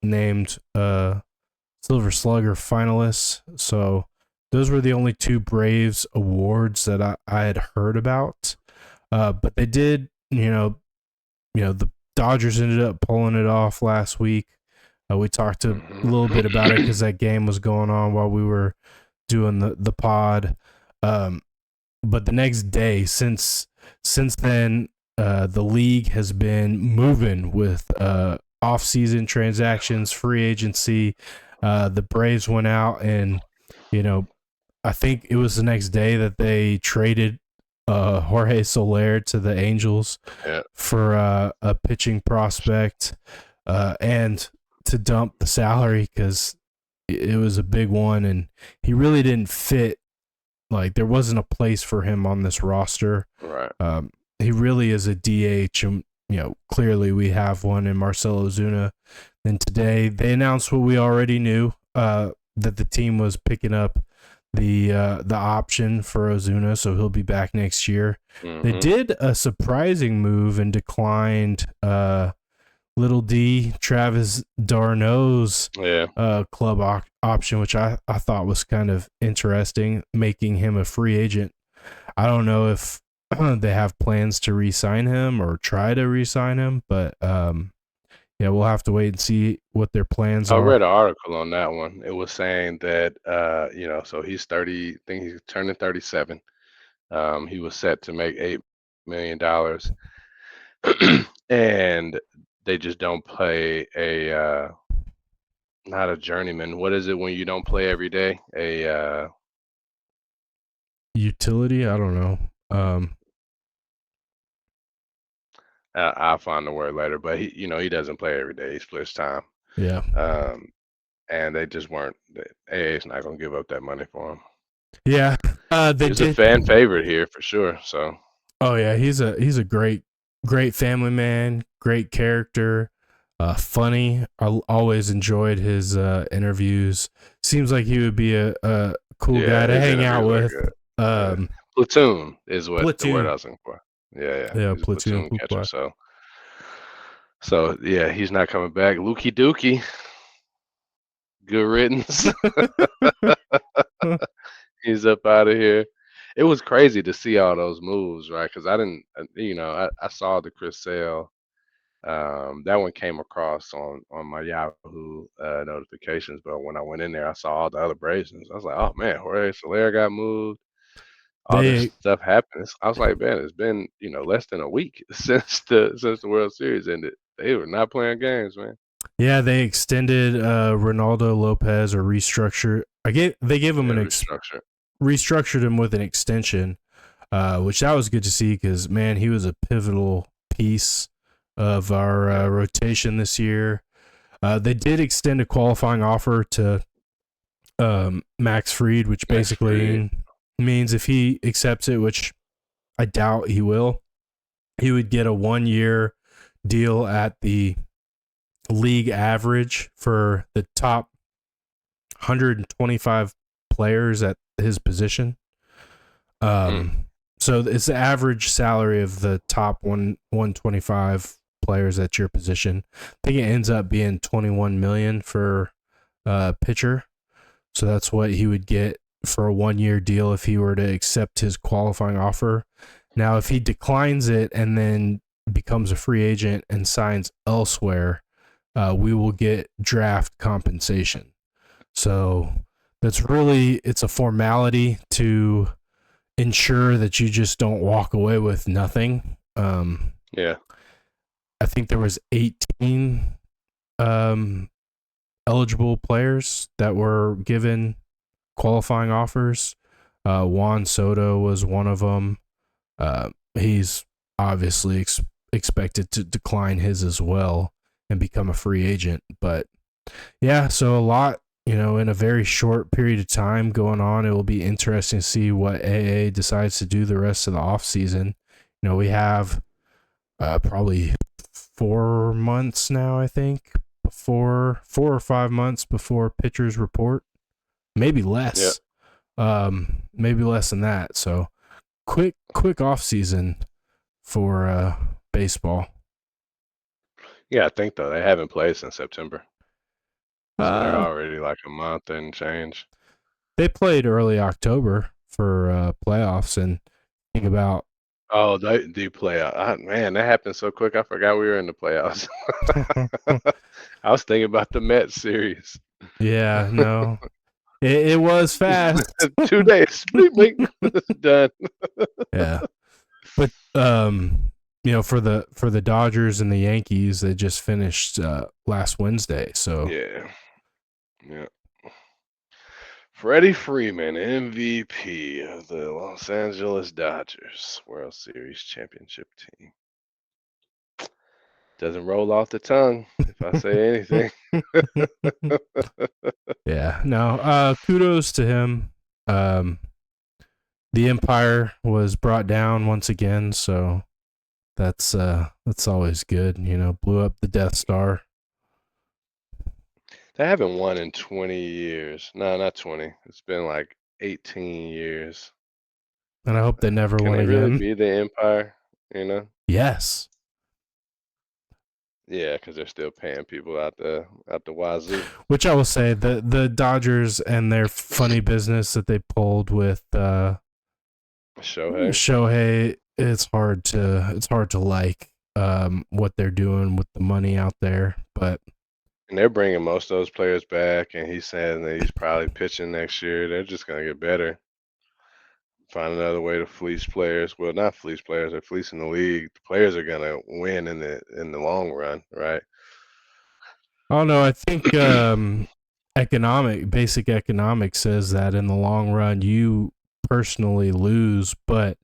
named Silver Slugger finalists. So those were the only two Braves awards that I had heard about. But they did, the Dodgers ended up pulling it off last week. We talked a little bit about it because that game was going on while we were doing the pod. But the next day, since then, the league has been moving with off-season transactions, free agency. The Braves went out and, I think it was the next day that they traded Jorge Soler to the Angels Yeah. for a pitching prospect and to dump the salary because it was a big one and he really didn't fit. Like there wasn't a place for him on this roster. Right. He really is a DH, and clearly we have one in Marcelo Zuna. Then today they announced what we already knew, that the team was picking up the option for Ozuna, so he'll be back next year. They did a surprising move and declined Little D Travis d'Arnaud's club option, which I thought was kind of interesting, making him a free agent. I don't know if they have plans to re-sign him or try to re-sign him, but we'll have to wait and see what their plans I are. read an article on that one. It was saying that so he's 30, I think he's turning 37. He was set to make $8 million. And they just don't play not a journeyman. What is it when you don't play every day? Utility? I don't know. I'll find the word later, but he doesn't play every day. He splits time. Yeah. Um, and they just weren't. The AA's not gonna give up that money for him. Yeah. He They was a did. fan favorite here for sure. So Oh yeah, he's a great family man, great character, funny. I always enjoyed his interviews. Seems like he would be a cool guy yeah, to his hang out interviews are with. good. Yeah. Um, Platoon is what the word I platoon, was looking for. Yeah, yeah. yeah, He's a platoon platoon catcher. hoopla. So yeah, he's not coming back. Lukey Dookie, good riddance. He's up out of here. It was crazy to see all those moves, right? Because I didn't, I saw the Chris Sale. That one came across on my Yahoo notifications, but when I went in there, I saw all the other Brazians. I was like, oh man, Jorge Soler got moved. All this They stuff happened. I was like, man, it's been less than a week since the World Series ended. They were not playing games, man. Yeah, they extended Ronaldo Lopez or restructure. They gave him Yeah, an restructure. restructured him with an extension, which that was good to see because man, he was a pivotal piece of our Yeah, rotation this year. They did extend a qualifying offer to Max Fried, which Max Fried. basically means if he accepts it, which I doubt he will, he would get a 1 year deal at the league average for the top 125 players at his position. Mm, So it's the average salary of the top 125 players at your position. I think it ends up being 21 million for pitcher. So that's what he would get for a 1 year deal if he were to accept his qualifying offer. Now, if he declines it and then becomes a free agent and signs elsewhere, we will get draft compensation. So it's a formality to ensure that you just don't walk away with nothing. yeah. I think there was 18 um, eligible players that were given qualifying offers. Juan Soto was one of them. He's obviously expected to decline his as well and become a free agent. But yeah, so a lot, in a very short period of time going on. It will be interesting to see what AA decides to do the rest of the offseason. We have probably 4 months now, I think, before 4 or 5 months before pitchers report. Maybe Yeah. less. Maybe less than that. So quick off season for baseball. Yeah, I think though they haven't played since September. So they're Uh, already like a month and change. they played early October for playoffs, and think about Oh, they do play out. Man, that happened so quick. I forgot we were in the playoffs. I was thinking about the Mets series. yeah, no, it was fast. 2 days, blink, blink, done. Yeah, but for the Dodgers and the Yankees, they just finished last Wednesday. So Yeah, yeah. Freddie Freeman, MVP of the Los Angeles Dodgers World Series championship team. Doesn't roll off the tongue if I say anything. yeah, no, kudos to him. The Empire was brought down once again, so that's always good. Blew up the Death Star. They haven't won in 20 years. No, not 20. It's been like 18 years. And I hope they never Can win they really again. be the Empire? You know? Yes. Yeah, because they're still paying people out the wazoo. Which I will say, the Dodgers and their funny business that they pulled with Shohei. Shohei, it's hard to like what they're doing with the money out there, but And they're bringing most of those players back, and he's saying that he's probably pitching next year. They're just going to get better. Find another way to fleece players. Well, not fleece players. They're fleecing the league. The players are going to win in the long run, right? I don't know. I think basic economics says that in the long run you personally lose, but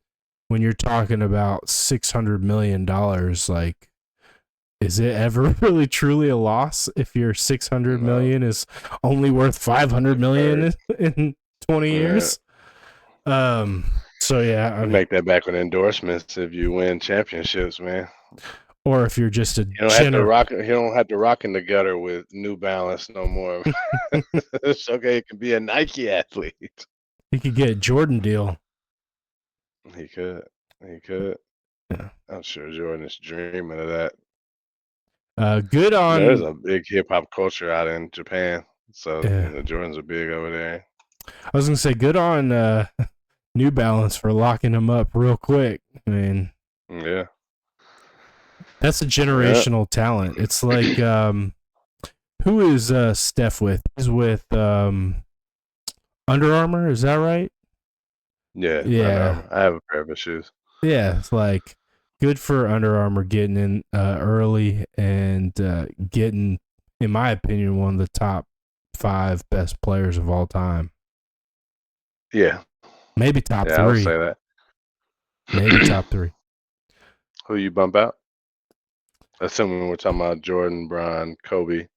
when you're talking about $600 million, like, is it ever really truly a loss if your 600 No, million is only worth 500 million deferred. in 20 Yeah. years? So yeah, I You mean, make that back with endorsements if you win championships, man. or if you're just a You don't have to general, rock. You don't have to rock in the gutter with New Balance no more. It's okay. It can be a Nike athlete. you could get a Jordan deal. He could. He could. Yeah. I'm sure Jordan is dreaming of that. Good There's on. a big hip hop culture out in Japan, so Yeah, Jordans are big over there. I was gonna say good on New Balance for locking him up real quick. I mean, Yeah, that's a yeah, generational talent. It's like who is Steph with? He's with Under Armour. Is that right? yeah. Under Yeah, Armour. I have a pair of his shoes. yeah. It's like good for Under Armour getting in early and getting, in my opinion, one of the top 5 best players of all time. Yeah, Maybe top yeah. I would 3. say that. Maybe top 3. Who you bump out? Assuming we're talking about Jordan, Bron, Kobe,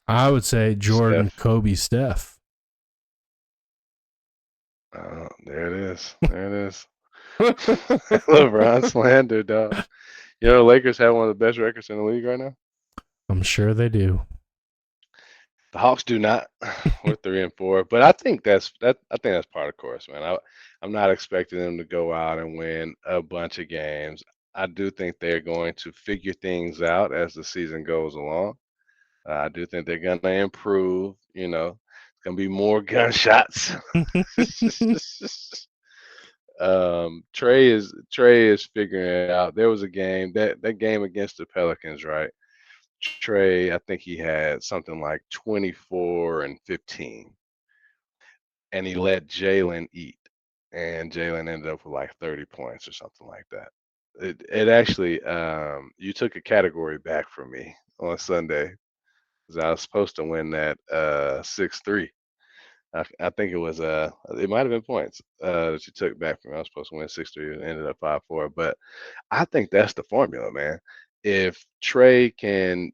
I would say Jordan, Steph. Kobe, Steph. There it is. There it is. LeBron slander, dog. You know, the Lakers have one of the best records in the league right now. I'm sure they do. The Hawks do not. We're 3-4, but I think that's that. I think that's part of the course, man. I'm not expecting them to go out and win a bunch of games. I do think they're going to figure things out as the season goes along. I do think they're going to improve. It's going to be more gunshots. Trey is figuring it out. There was a game that game against the Pelicans, right? Trey, I think he had something like 24 and 15, and he let Jalen eat, and Jalen ended up with like 30 points or something like that. It actually, you took a category back from me on Sunday because I was supposed to win that 6-3. I think it might have been points that you took back from me. I was supposed to win 6-3 and ended up 5-4, but I think that's the formula, man. If Trey can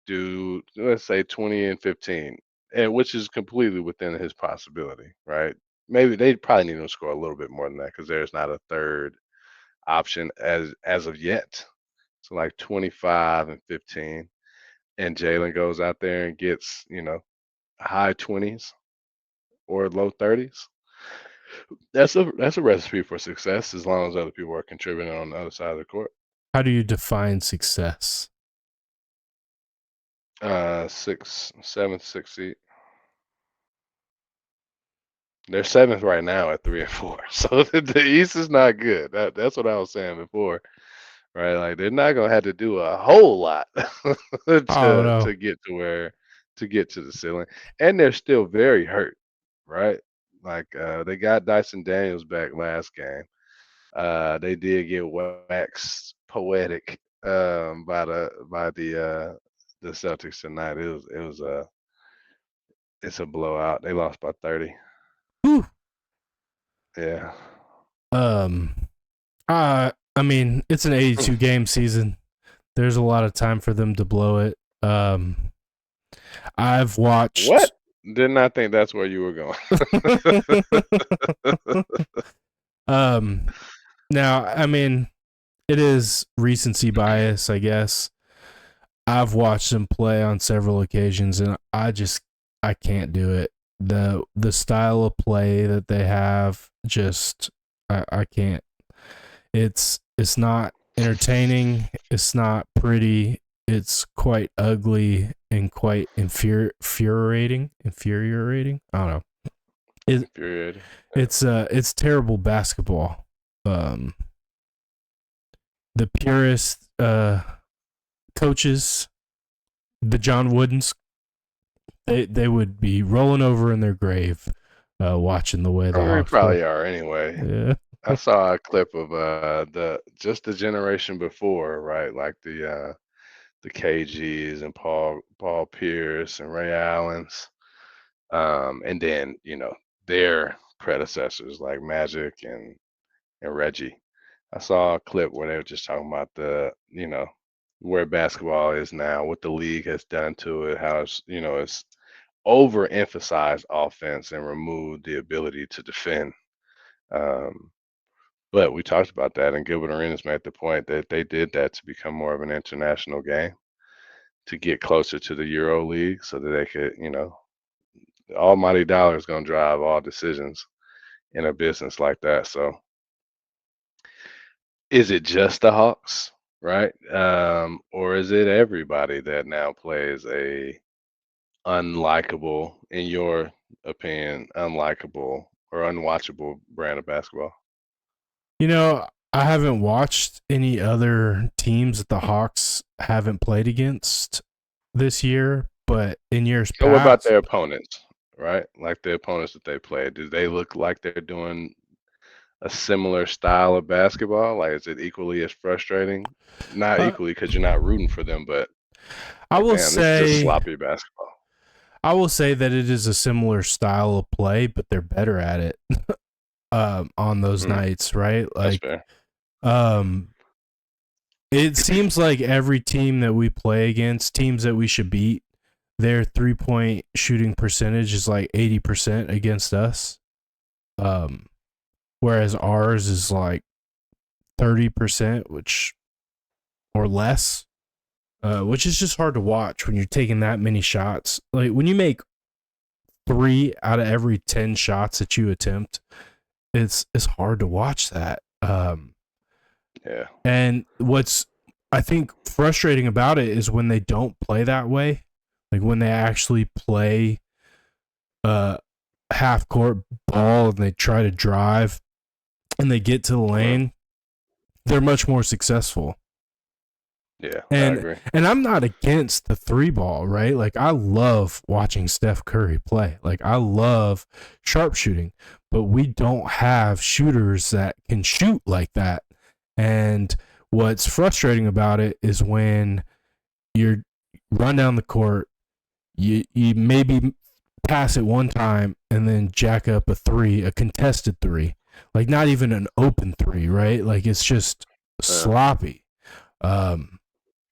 do, let's say, 20 and 15, and which is completely within his possibility, right? Maybe they probably need him to score a little bit more than that because there's not a third option as of yet. So like 25 and 15, and Jalen goes out there and gets high 20s or low 30s. That's a recipe for success as long as other people are contributing on the other side of the court. How do you define success? Seventh, sixth seed. They're seventh right now at 3-4. So the East is not good. That's what I was saying before, right? Like they're not gonna have to do a whole lot Oh to no. to get to where to get to the ceiling, and they're still very hurt, right? Like they got Dyson Daniels back last game. They did get waxed poetic by the Celtics tonight. It's a blowout. They lost by 30. Whew. Yeah. Um. I mean, it's an 82 game season. There's a lot of time for them to blow it. I've watched. What? Did not think that's where you were going. um. Now, I mean, it is recency bias, I guess. I've watched them play on several occasions, and I can't do it. The style of play that they have, just I can't. It's not entertaining. It's not pretty. It's quite ugly and quite infuriating. Infuriating. I don't know. It Infuriating. it's terrible basketball. Um, the purest coaches, the John Woodens, they would be rolling over in their grave watching the way the We Hawks play. probably are anyway. Yeah. I saw a clip of the generation before, right? Like the KGs and Paul Pierce and Ray Allens. And then, their predecessors like Magic and and Reggie. I saw a clip where they were just talking about where basketball is now, what the league has done to it, how it's overemphasized offense and removed the ability to defend. Um, but we talked about that, and Gilbert Arenas made the point that they did that to become more of an international game, to get closer to the Euro League, so that they could, the almighty dollar is going to drive all decisions in a business like that. So, is it just the Hawks, right? Or is it everybody that now plays a unlikable, in your opinion, unlikable or unwatchable brand of basketball? You know, I haven't watched any other teams that the Hawks haven't played against this year, but in years So what about past, their opponents, right? Like the opponents that they play, do they look like they're doing a similar style of basketball? Like, is it equally as frustrating? Not uh, equally because you're not rooting for them, but I like, will damn, this is just say sloppy basketball. I will say that it is a similar style of play, but they're better at it on those Mm, nights, right? that's Like, fair. um, it seems like every team that we play against, teams that we should beat, their 3-point shooting percentage is like 80% against us. Um, Whereas ours is like 30%, which or less, which is just hard to watch when you're taking that many shots. Like when you make 3 out of every 10 shots that you attempt, it's hard to watch that. Yeah. And what's I think frustrating about it is when they don't play that way, like when they actually play uh half court ball and they try to drive and they get to the Uh-huh. lane, they're much more successful. Yeah, I And agree. and I'm not against the 3 ball, right? Like I love watching Steph Curry play. Like I love sharpshooting, but we don't have shooters that can shoot like that. And what's frustrating about it is when you're run down the court, you maybe pass it one time and then jack up a three, a contested three. Like not even an open three, right? Like it's just Uh, sloppy. Um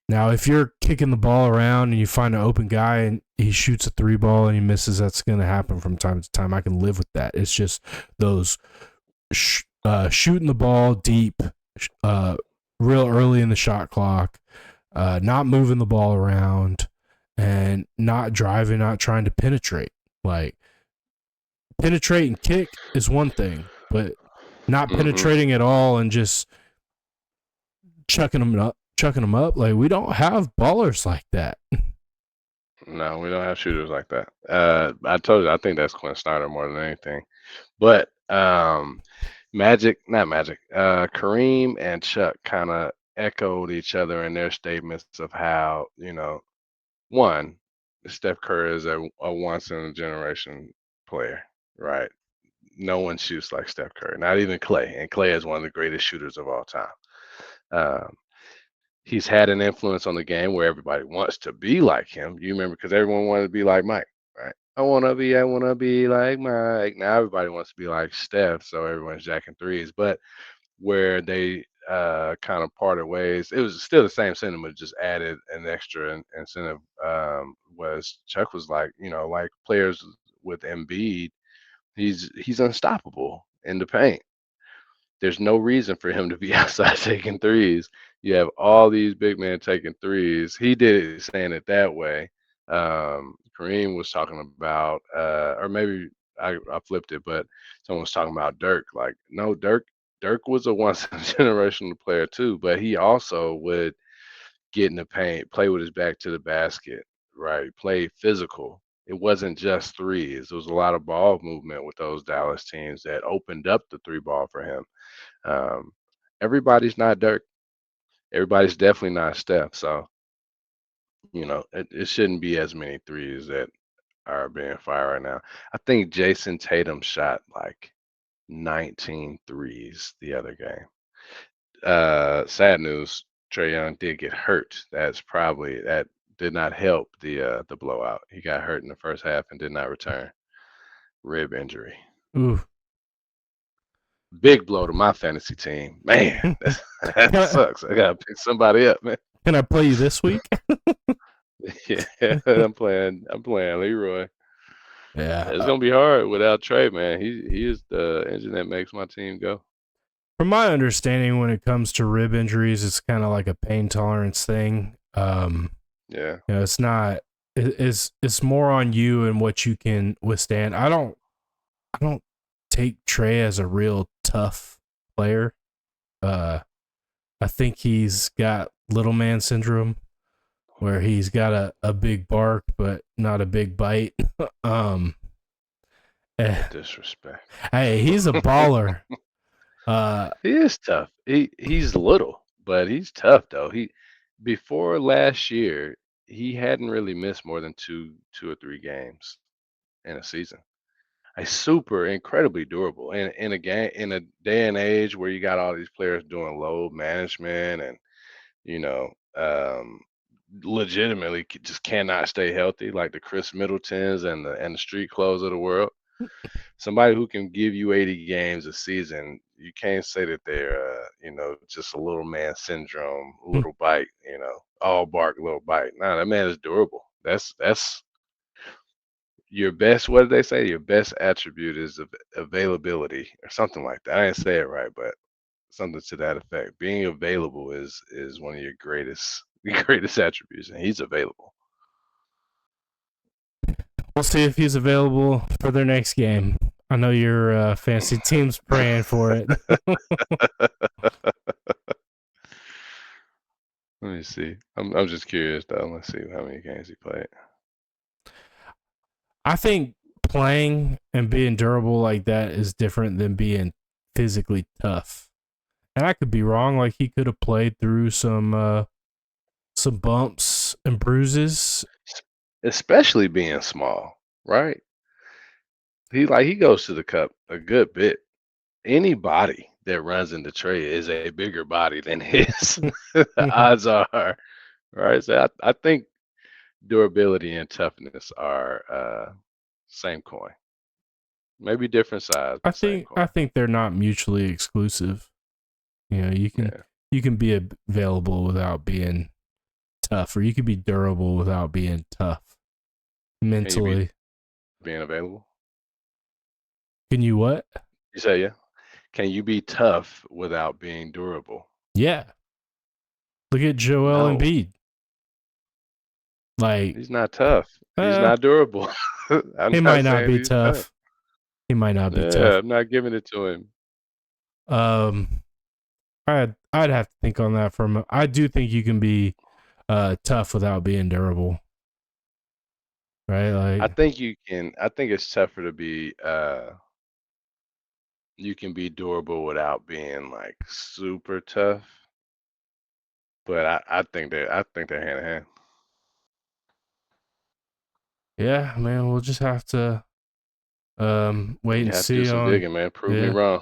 Now, if you're kicking the ball around and you find an open guy and he shoots a 3 ball and he misses, that's going to happen from time to time. I can live with that. It's just those shooting the ball deep, uh, real early in the shot clock, not moving the ball around, and not driving, not trying to penetrate. Like penetrate and kick is one thing, but not mm-hmm. penetrating at all and just chucking them up. Like we don't have ballers like that. No, we don't have shooters like that. I told you, I think that's Quinn Snyder more than anything. But Magic, not Magic, Kareem and Chuck kind of echoed each other in their statements of how, one, Steph Curry is a once in a generation player, right? No one shoots like Steph Curry, not even Clay. And Clay is one of the greatest shooters of all time. Um, he's had an influence on the game where everybody wants to be like him. You remember because everyone wanted to be like Mike, right? I wanna be like Mike. Now everybody wants to be like Steph, so everyone's jacking threes. But where they kind of parted ways, it was still the same sentiment, just added an extra incentive. Was Chuck was like, like players with Embiid, he's unstoppable in the paint. There's no reason for him to be outside taking threes. You have all these big men taking threes. He did it saying it that way. Kareem was talking about, or maybe I flipped it, but someone was talking about Dirk. Like, no, Dirk was a once in a generational player too, but he also would get in the paint, play with his back to the basket, right? Play physical. It wasn't just threes. There was a lot of ball movement with those Dallas teams that opened up the 3 ball for him. um, Everybody's not Dirk. Everybody's definitely not Steph. So, it shouldn't be as many threes that are being fired right now. I think Jason Tatum shot like 19 threes the other game. Sad news. Trey Young did get hurt. That did not help the blowout. He got hurt in the first half and did not return. Rib injury. Ooh, Big blow to my fantasy team. Man, that can, I, sucks. I gotta pick somebody up, man. can I play you this week? Yeah, I'm playing Leroy. Yeah. It's gonna be hard without Trey, man. He is the engine that makes my team go. From my understanding, when it comes to rib injuries, it's kind of like a pain tolerance thing. Yeah. It's not. It's more on you and what you can withstand. I don't take Trey as a real tough player. I think he's got little man syndrome, where he's got a big bark but not a big bite. um, eh, Disrespect. hey, he's a baller. He is tough. He's little, but he's tough though. He before last year, he hadn't really missed more than two or three games in a season. He's super incredibly durable. And in a day and age where you got all these players doing load management and you know, legitimately just cannot stay healthy, like the Chris Middletons and the street clothes of the world. Somebody who can give you 80 games a season, you can't say that they're, just a little man syndrome, little bite, all bark, little bite. No, that man is durable. That's your best. What did they say? Your best attribute is availability or something like that. I didn't say it right, but something to that effect. Being available is one of your greatest greatest attributes, and he's available. We'll see if he's available for their next game. I know your fantasy team's praying for it. Let me see. I'm just curious though. Let's see how many games he played. I think playing and being durable like that is different than being physically tough. And I could be wrong. Like he could have played through some bumps and bruises. Especially being small, right? He goes to the cup a good bit. Anybody that runs into Trey is a bigger body than his. The odds are, right? So I think durability and toughness are same coin. Maybe different size, I but same think I coin. think they're not mutually exclusive. You can Yeah. you can be available without being tough, or you can be durable without being tough Can you be mentally. being available? Can you what? You say yeah. Can you be tough without being durable? Yeah. Look at Joel No, Embiid. Like, he's not tough. He's uh, not durable. I'm he not might not saying be he's tough. tough. He might not be Yeah, tough. I'm not giving it to him. Um, I'd have to think on that for a moment. I do think you can be tough without being durable, right? I Like, think you can. I think it's tougher to be. You can be durable without being like super tough. But I think they're hand in hand. yeah, man, we'll just have to wait You and have to do see some on digging, man. Prove me yeah, wrong.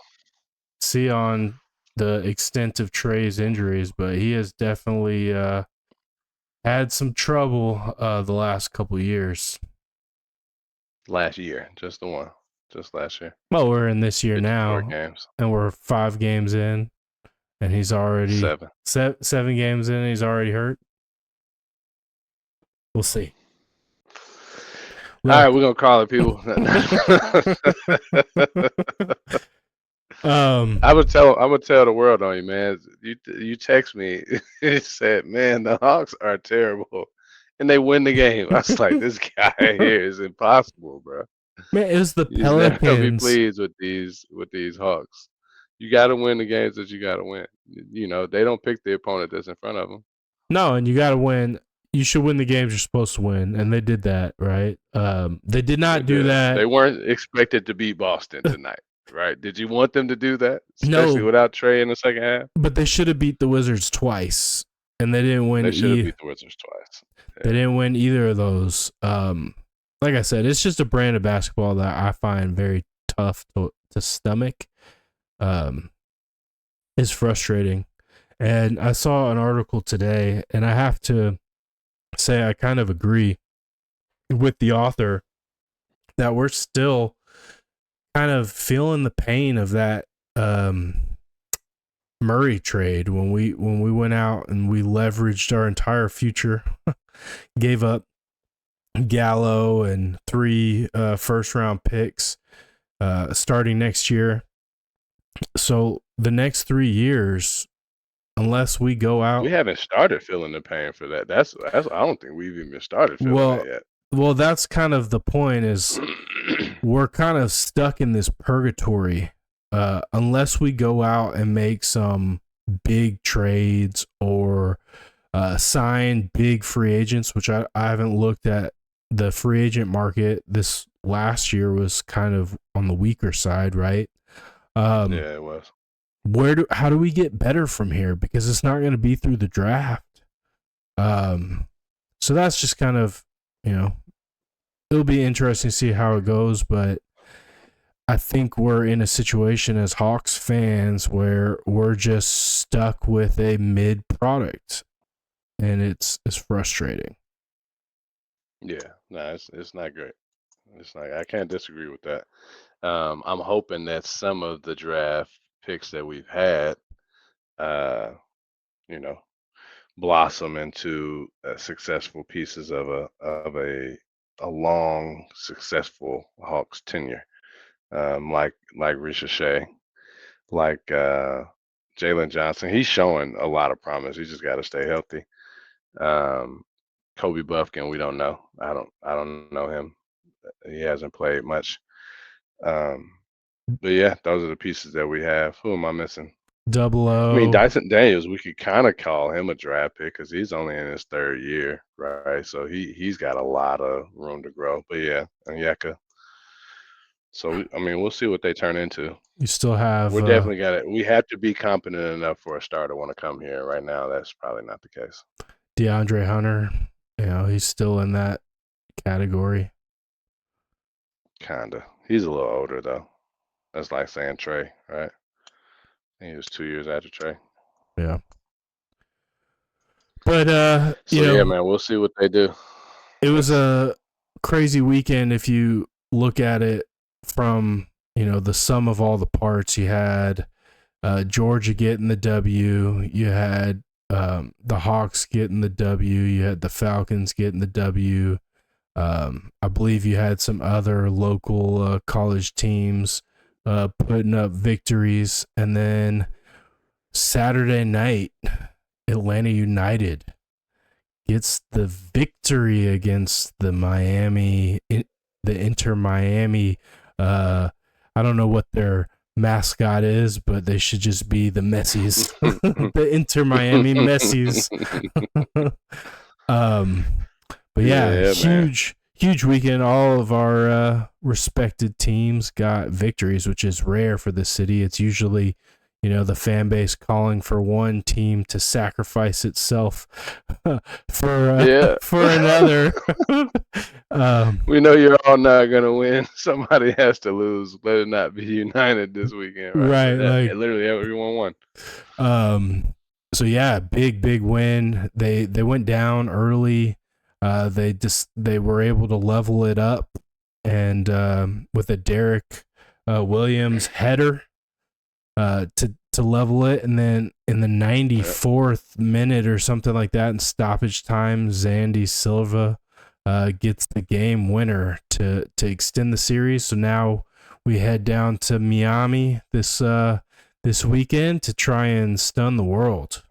see on the extent of Trey's injuries, but he has definitely had some trouble the last couple years. Last year, just the one, just last year. Well, we're in this year 54 now, games, and we're 5 games in, and he's already 7. 7 games in, and he's already hurt. We'll see. All right, Look, we're gonna call it, people. um, I'm gonna tell the world on you, man. You text me. It said, "Man, the Hawks are terrible," and they win the game. I was like, "This guy here is impossible, bro. man, it was the You're just never gonna be Pelicans. pleased with these Hawks. You got to win the games that you got to win. They don't pick the opponent that's in front of them. No, and you got to win. You should win the games you're supposed to win, and they did that, right? They did They not do did. that. They weren't expected to beat Boston tonight, right? Did you want them to do that, especially No, without Trey in the second half? but they should have beat the Wizards twice, and they didn't win. They should have beat the Wizards twice. They Yeah. didn't win either of those. Like I said, it's just a brand of basketball that I find very tough to stomach. It's frustrating. And I saw an article today, and I have to say I kind of agree with the author that we're still kind of feeling the pain of that Murray trade when we went out and we leveraged our entire future, gave up Gallo and 3 first round picks starting next year. So the next 3 years, unless we go out, we haven't started feeling the pain for that. That's I don't think we've even started feeling that yet. Well, that's kind of the point. Is we're kind of stuck in this purgatory unless we go out and make some big trades or sign big free agents, which I haven't looked at. The free agent market this last year was kind of on the weaker side, right? Yeah, it was. How do we get better from here? Because it's not going to be through the draft. So that's just kind of, it'll be interesting to see how it goes, but I think we're in a situation as Hawks fans where we're just stuck with a mid product, and it's frustrating. Yeah, no, it's not great. It's not. I can't disagree with that. I'm hoping that some of the draft picks that we've had, you know, blossom into successful pieces of a long successful Hawks tenure, like Ricochet, like Jalen Johnson. He's showing a lot of promise. He just got to stay healthy. Kobe Buffkin, we don't know. I don't know him. He hasn't played much. But yeah, those are the pieces that we have. Who am I missing? Double O. I mean, Dyson Daniels, we could kind of call him a draft pick because he's only in his 3rd year, right? So he's got a lot of room to grow. But yeah, Onyeka. So I mean, we'll see what they turn into. You still have. We're definitely got it. We have to be competent enough for a star to want to come here. Right now, that's probably not the case. DeAndre Hunter, he's still in that category. Kinda. He's a little older though. That's like saying Trey, right? I think he was 2 years after Trey. Yeah. But yeah, man, we'll see what they do. It was a crazy weekend if you look at it from, the sum of all the parts. You had Georgia getting the W, you had the Hawks getting the W, you had the Falcons getting the W. I believe you had some other local college teams putting up victories, and then Saturday night, Atlanta United gets the victory against the Inter Miami. I don't know what their mascot is, but they should just be the Messies, the Inter Miami Messies. But yeah, huge weekend. All of our respected teams got victories, which is rare for the city. It's usually, the fan base calling for one team to sacrifice itself for another. We know you're all not gonna win. Somebody has to lose. Let it not be United this weekend, right? Right, literally everyone won. So yeah, big win. They went down early. They were able to level it up, and with a Derek Williams header to level it, and then in the 94th minute or something like that in stoppage time, Zandy Silva gets the game winner to extend the series. So now we head down to Miami this weekend to try and stun the world.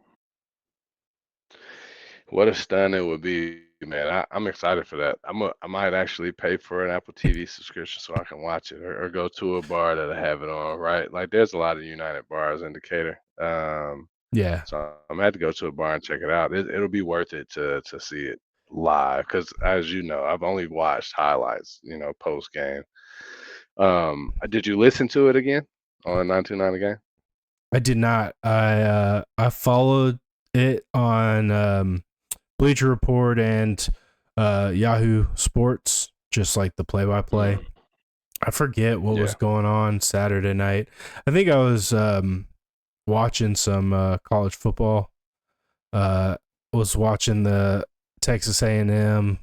What a stun it would be, man. I'm excited for that. I might actually pay for an Apple TV subscription so I can watch it, or go to a bar that'll have it on, right? Like there's a lot of United bars in Decatur. Yeah. So I'm gonna have to go to a bar and check it out. It'll be worth it to see it live, because as you know, I've only watched highlights, post game. Did you listen to it again on 929 again? I did not. I followed it on Bleacher Report and Yahoo Sports, just like the play-by-play. I forget what was going on Saturday night. I think I was watching some college football. Was watching the Texas A&M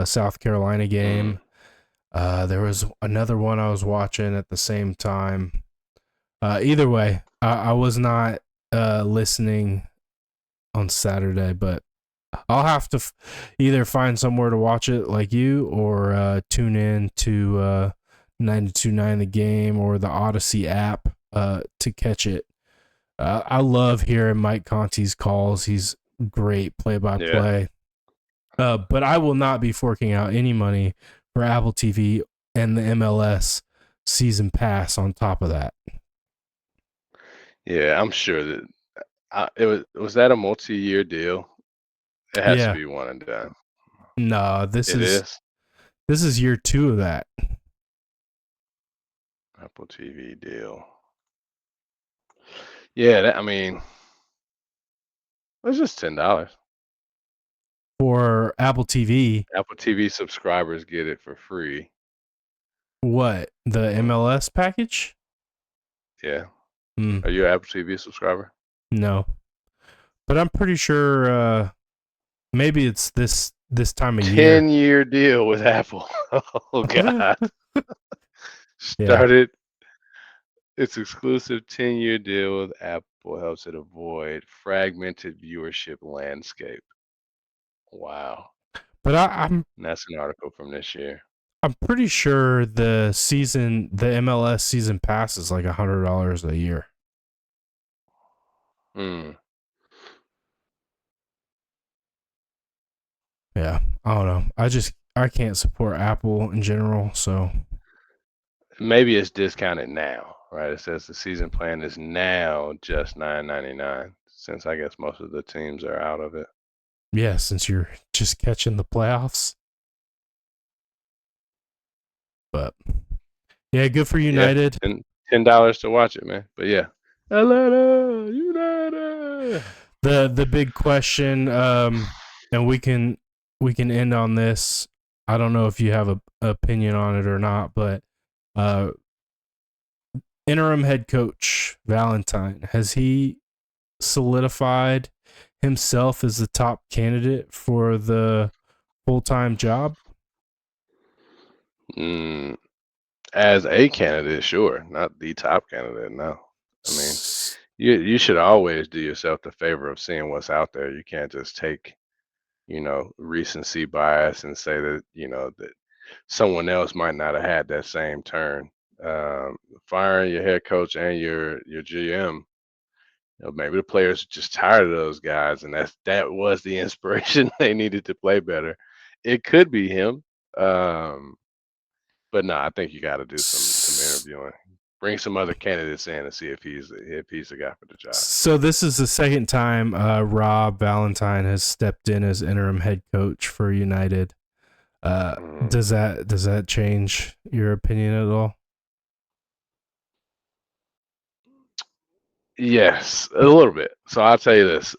South Carolina game. There was another one I was watching at the same time. Either way, I was not listening on Saturday, but I'll have to either find somewhere to watch it like you, or tune in to 92.9 The Game or the Odyssey app to catch it. I love hearing Mike Conti's calls. He's great Yeah. play-by-play. But I will not be forking out any money for Apple TV and the MLS season pass on top of that. Yeah, I'm sure that was that a multi-year deal? It has to Yeah. be one and done. No, It is this is year 2 of that. Apple TV deal. Yeah, I mean, it's just $10. For Apple TV. Apple TV subscribers get it for free. What? The MLS package? Yeah. Hmm. Are you an Apple TV subscriber? No. But I'm pretty sure maybe it's this time of year. 10-year deal with Apple. Oh God. Yeah. Started its exclusive 10-year deal with Apple helps it avoid fragmented viewership landscape. Wow. But I'm And that's an article from this year. pretty sure the MLS season pass is like $100 a year. Hmm. Yeah, I don't know. I can't support Apple in general, so Maybe it's discounted now, right? It says the season plan is now just $9.99, since I guess most of the teams are out of it. yeah, since you're just catching the playoffs. But yeah, good for Yeah, United. $10 to watch it, man. But yeah, Atlanta United. The big question, and we can end on this. I don't know if you have a opinion on it or not, but uh, interim head coach Valentine, has he solidified himself as the top candidate for the full-time job? Mm, as a candidate, sure, not the top candidate. No, I mean, you should always do yourself the favor of seeing what's out there. You can't just take recency bias and say that that someone else might not have had that same turn. Firing your head coach and your GM, maybe the players are just tired of those guys, and that was the inspiration they needed to play better. It could be him, um, but no, I think you got to do some interviewing. Bring some other candidates in and see if he's the guy for the job. So this is the second time Rob Valentine has stepped in as interim head coach for United. Mhm. Does that change your opinion at all? Yes, a little bit. So I'll tell you this.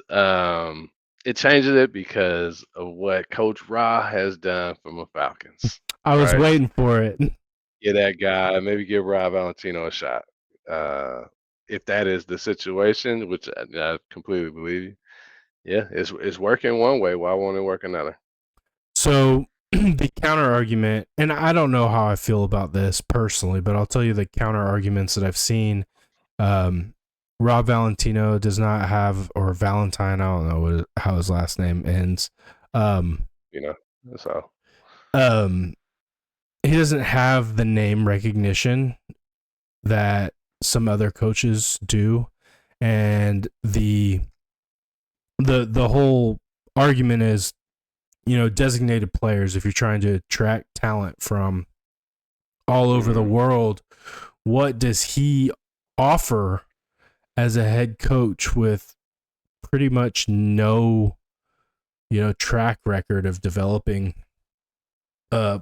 It changes it because of what Coach Ra has done for my Falcons. I was Right? waiting for it. Get that guy, maybe give Rob Valentino a shot. Uh, if that is the situation, which I completely believe you, yeah, it's working one way. Why won't it work another? So the counter argument, and I don't know how I feel about this personally, but I'll tell you the counter arguments that I've seen. Rob Valentino does not have, or Valentine, I don't know how his last name ends. Um, You know, so um, he doesn't have the name recognition that some other coaches do, and the whole argument is, designated players. If you're trying to attract talent from all over the mhm. world, what does he offer as a head coach with pretty much no, track record of developing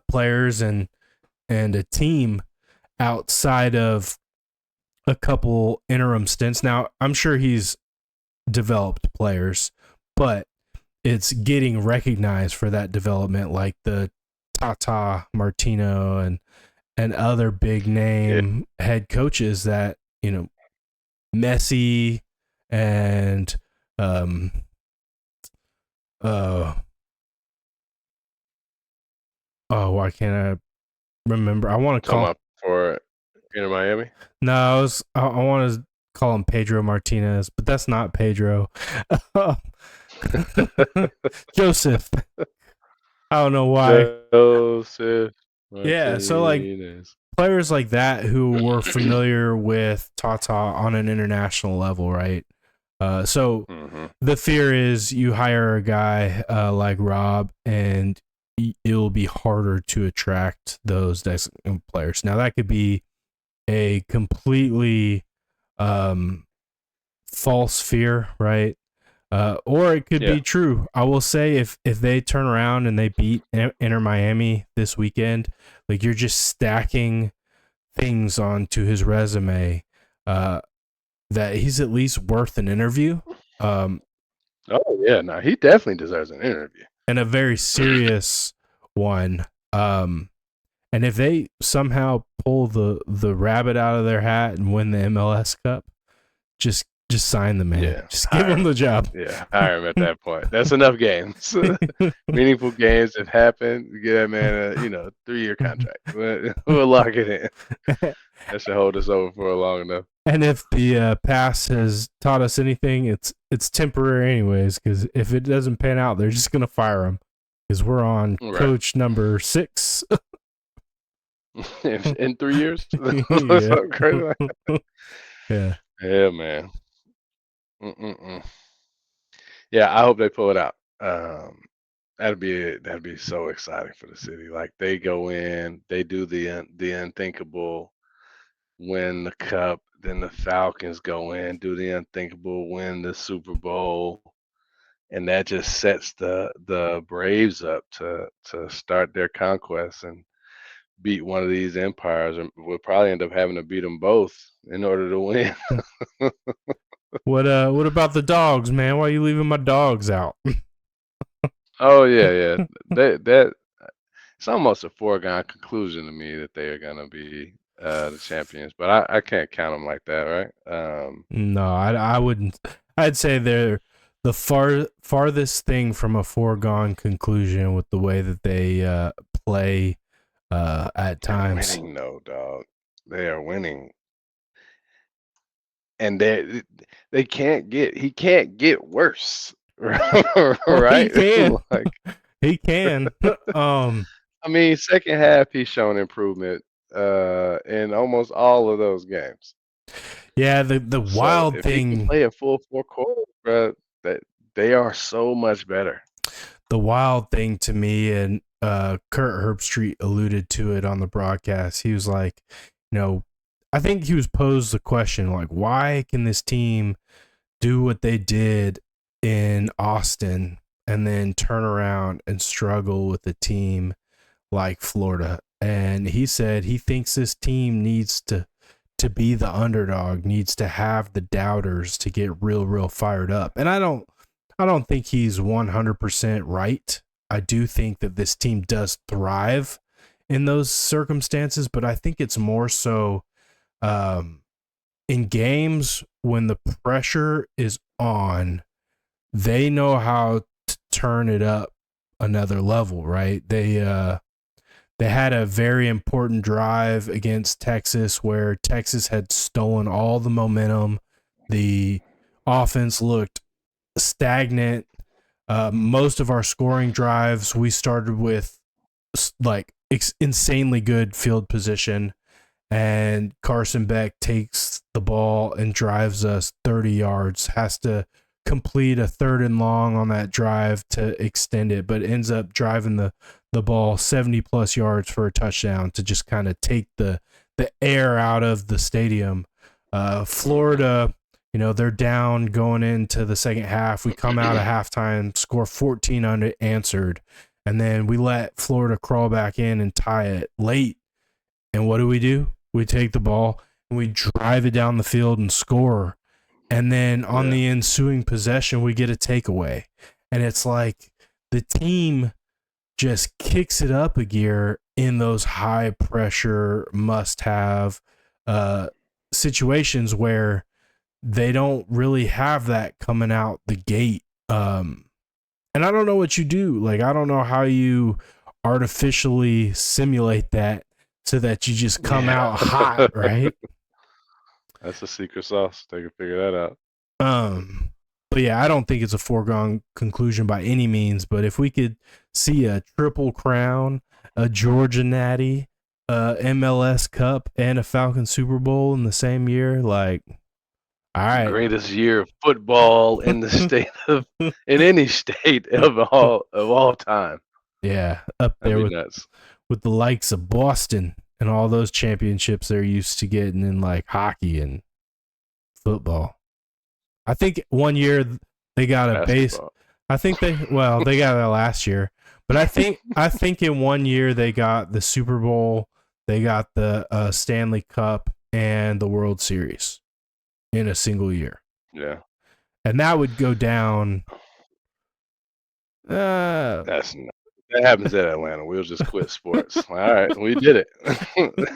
players and a team outside of a couple interim stints. Now, I'm sure he's developed players, but it's getting recognized for that development, like the Tata Martino and other big Yeah, name head coaches that, Messi and um uh oh, why can't I remember? I want to talking call about for In Miami? No, I want to call him Pedro Martinez, but that's not Pedro. Joseph. I don't know why. Joseph Yeah, so like Martinez. players like that who were familiar with Tata on an international level, right? So Mm-hmm. the fear is you hire a guy like Rob, and it'll be harder to attract those players. Now that could be a completely false fear, right? Or it could Yeah. be true. I will say if they turn around and they beat Inter Miami this weekend, like you're just stacking things onto his resume that he's at least worth an interview. Oh yeah, no, he definitely deserves an interview. And a very serious one. And if they somehow pull the rabbit out of their hat and win the MLS Cup, just sign the man. Yeah, Just give him the job. Yeah, hire him at that point. That's enough games. Meaningful games that happen. Get that man a 3-year contract. We'll lock it in. That should hold us over for long enough. And if the past has taught us anything, it's temporary anyways. Because if it doesn't pan out, they're just gonna fire him. Because we're on coach number 6. In 3 years. Yeah. Crazy. Yeah. Yeah, man. Yeah, I hope they pull it out. That'd be so exciting for the city. Like they go in, they do the unthinkable, win the cup, then the Falcons go in, do the unthinkable, win the Super Bowl, and that just sets the Braves up to start their conquest and beat one of these empires. And we'll probably end up having to beat them both in order to win. What about the dogs, man? Why are you leaving my dogs out? Oh yeah. That it's almost a foregone conclusion to me that they are gonna be the champions, but I can't count them like that, right? No, I wouldn't. I'd say they're the farthest thing from a foregone conclusion with the way that they play at times. They're winning, no, dog. They are winning, and he can't get worse, right? He can. Like He can. I mean, second half he's shown improvement in almost all of those games. Yeah, the wild if thing. He can play a full 4 quarters, bro, that they are so much better. The wild thing to me, and Kurt Herbstreit alluded to it on the broadcast. He was like, I think he was posed the question, like, why can this team do what they did in Austin and then turn around and struggle with a team like Florida? And he said he thinks this team needs to be the underdog, needs to have the doubters to get real fired up. And I don't think he's 100% right. I do think that this team does thrive in those circumstances, but I think it's more so in games when the pressure is on, they know how to turn it up another level, right? They had a very important drive against Texas where Texas had stolen all the momentum. The offense looked stagnant. Most of our scoring drives, we started with like insanely good field position, and Carson Beck takes the ball and drives us 30 yards, has to complete a 3rd and long on that drive to extend it, but ends up driving the ball 70 plus yards for a touchdown to just kind of take the air out of the stadium. Florida, they're down going into the second half. We come out at halftime, score 14 unanswered, and then we let Florida crawl back in and tie it late. And what do? We take the ball and we drive it down the field and score. And then on the ensuing possession, we get a takeaway. And it's like the team just kicks it up a gear in those high pressure must-have situations where they don't really have that coming out the gate. And I don't know what you do. Like, I don't know how you artificially simulate that so that you just come out hot, right? That's a secret sauce. They can figure that out. But yeah, I don't think it's a foregone conclusion by any means. But if we could see a triple crown, a Georgia Natty, MLS Cup, and a Falcon Super Bowl in the same year, like, all right, Greatest year of football in the state of in any state of all time. Yeah, up there That'd be nuts. with the likes of Boston and all those championships they're used to getting in like hockey and football. I think one year they got a base. I think they got it last year, but I think in one year they got the Super Bowl, they got the Stanley Cup and the World Series in a single year. Yeah, and that would go down. That happens at Atlanta. We'll just quit sports. All right, we did it.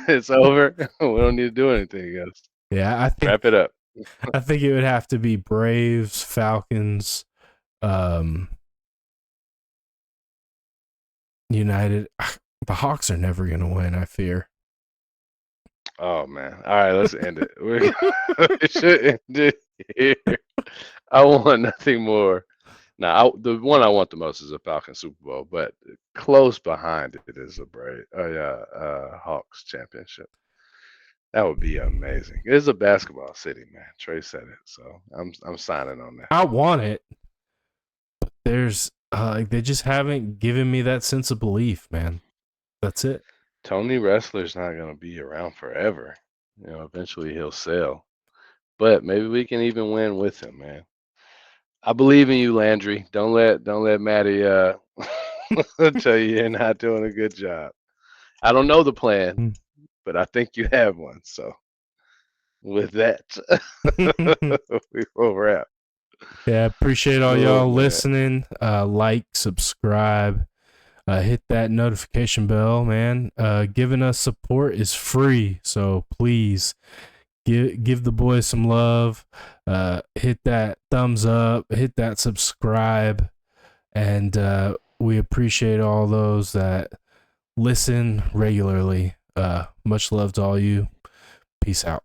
It's over. We don't need to do anything else. Yeah, I think wrap it up. I think it would have to be Braves, Falcons, United. The Hawks are never going to win, I fear. Oh man! All right, let's end it. We should end it here. I want nothing more. Now, the one I want the most is a Falcons Super Bowl, but close behind it is a Hawks championship. That would be amazing. It's a basketball city, man. Trey said it, so I'm signing on that. I want it, but there's they just haven't given me that sense of belief, man. That's it. Tony Wrestler's not gonna be around forever. You know, eventually he'll sell, but maybe we can even win with him, man. I believe in you, Landry. Don't let Maddie tell you you're not doing a good job. I don't know the plan, but I think you have one. So with that, we will wrap. Yeah, appreciate all y'all listening. Like, subscribe, hit that notification bell, man. Giving us support is free, so please give the boys some love. Hit that thumbs up, hit that subscribe, and we appreciate all those that listen regularly. Much love to all you. Peace out.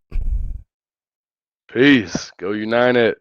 Peace. Go United.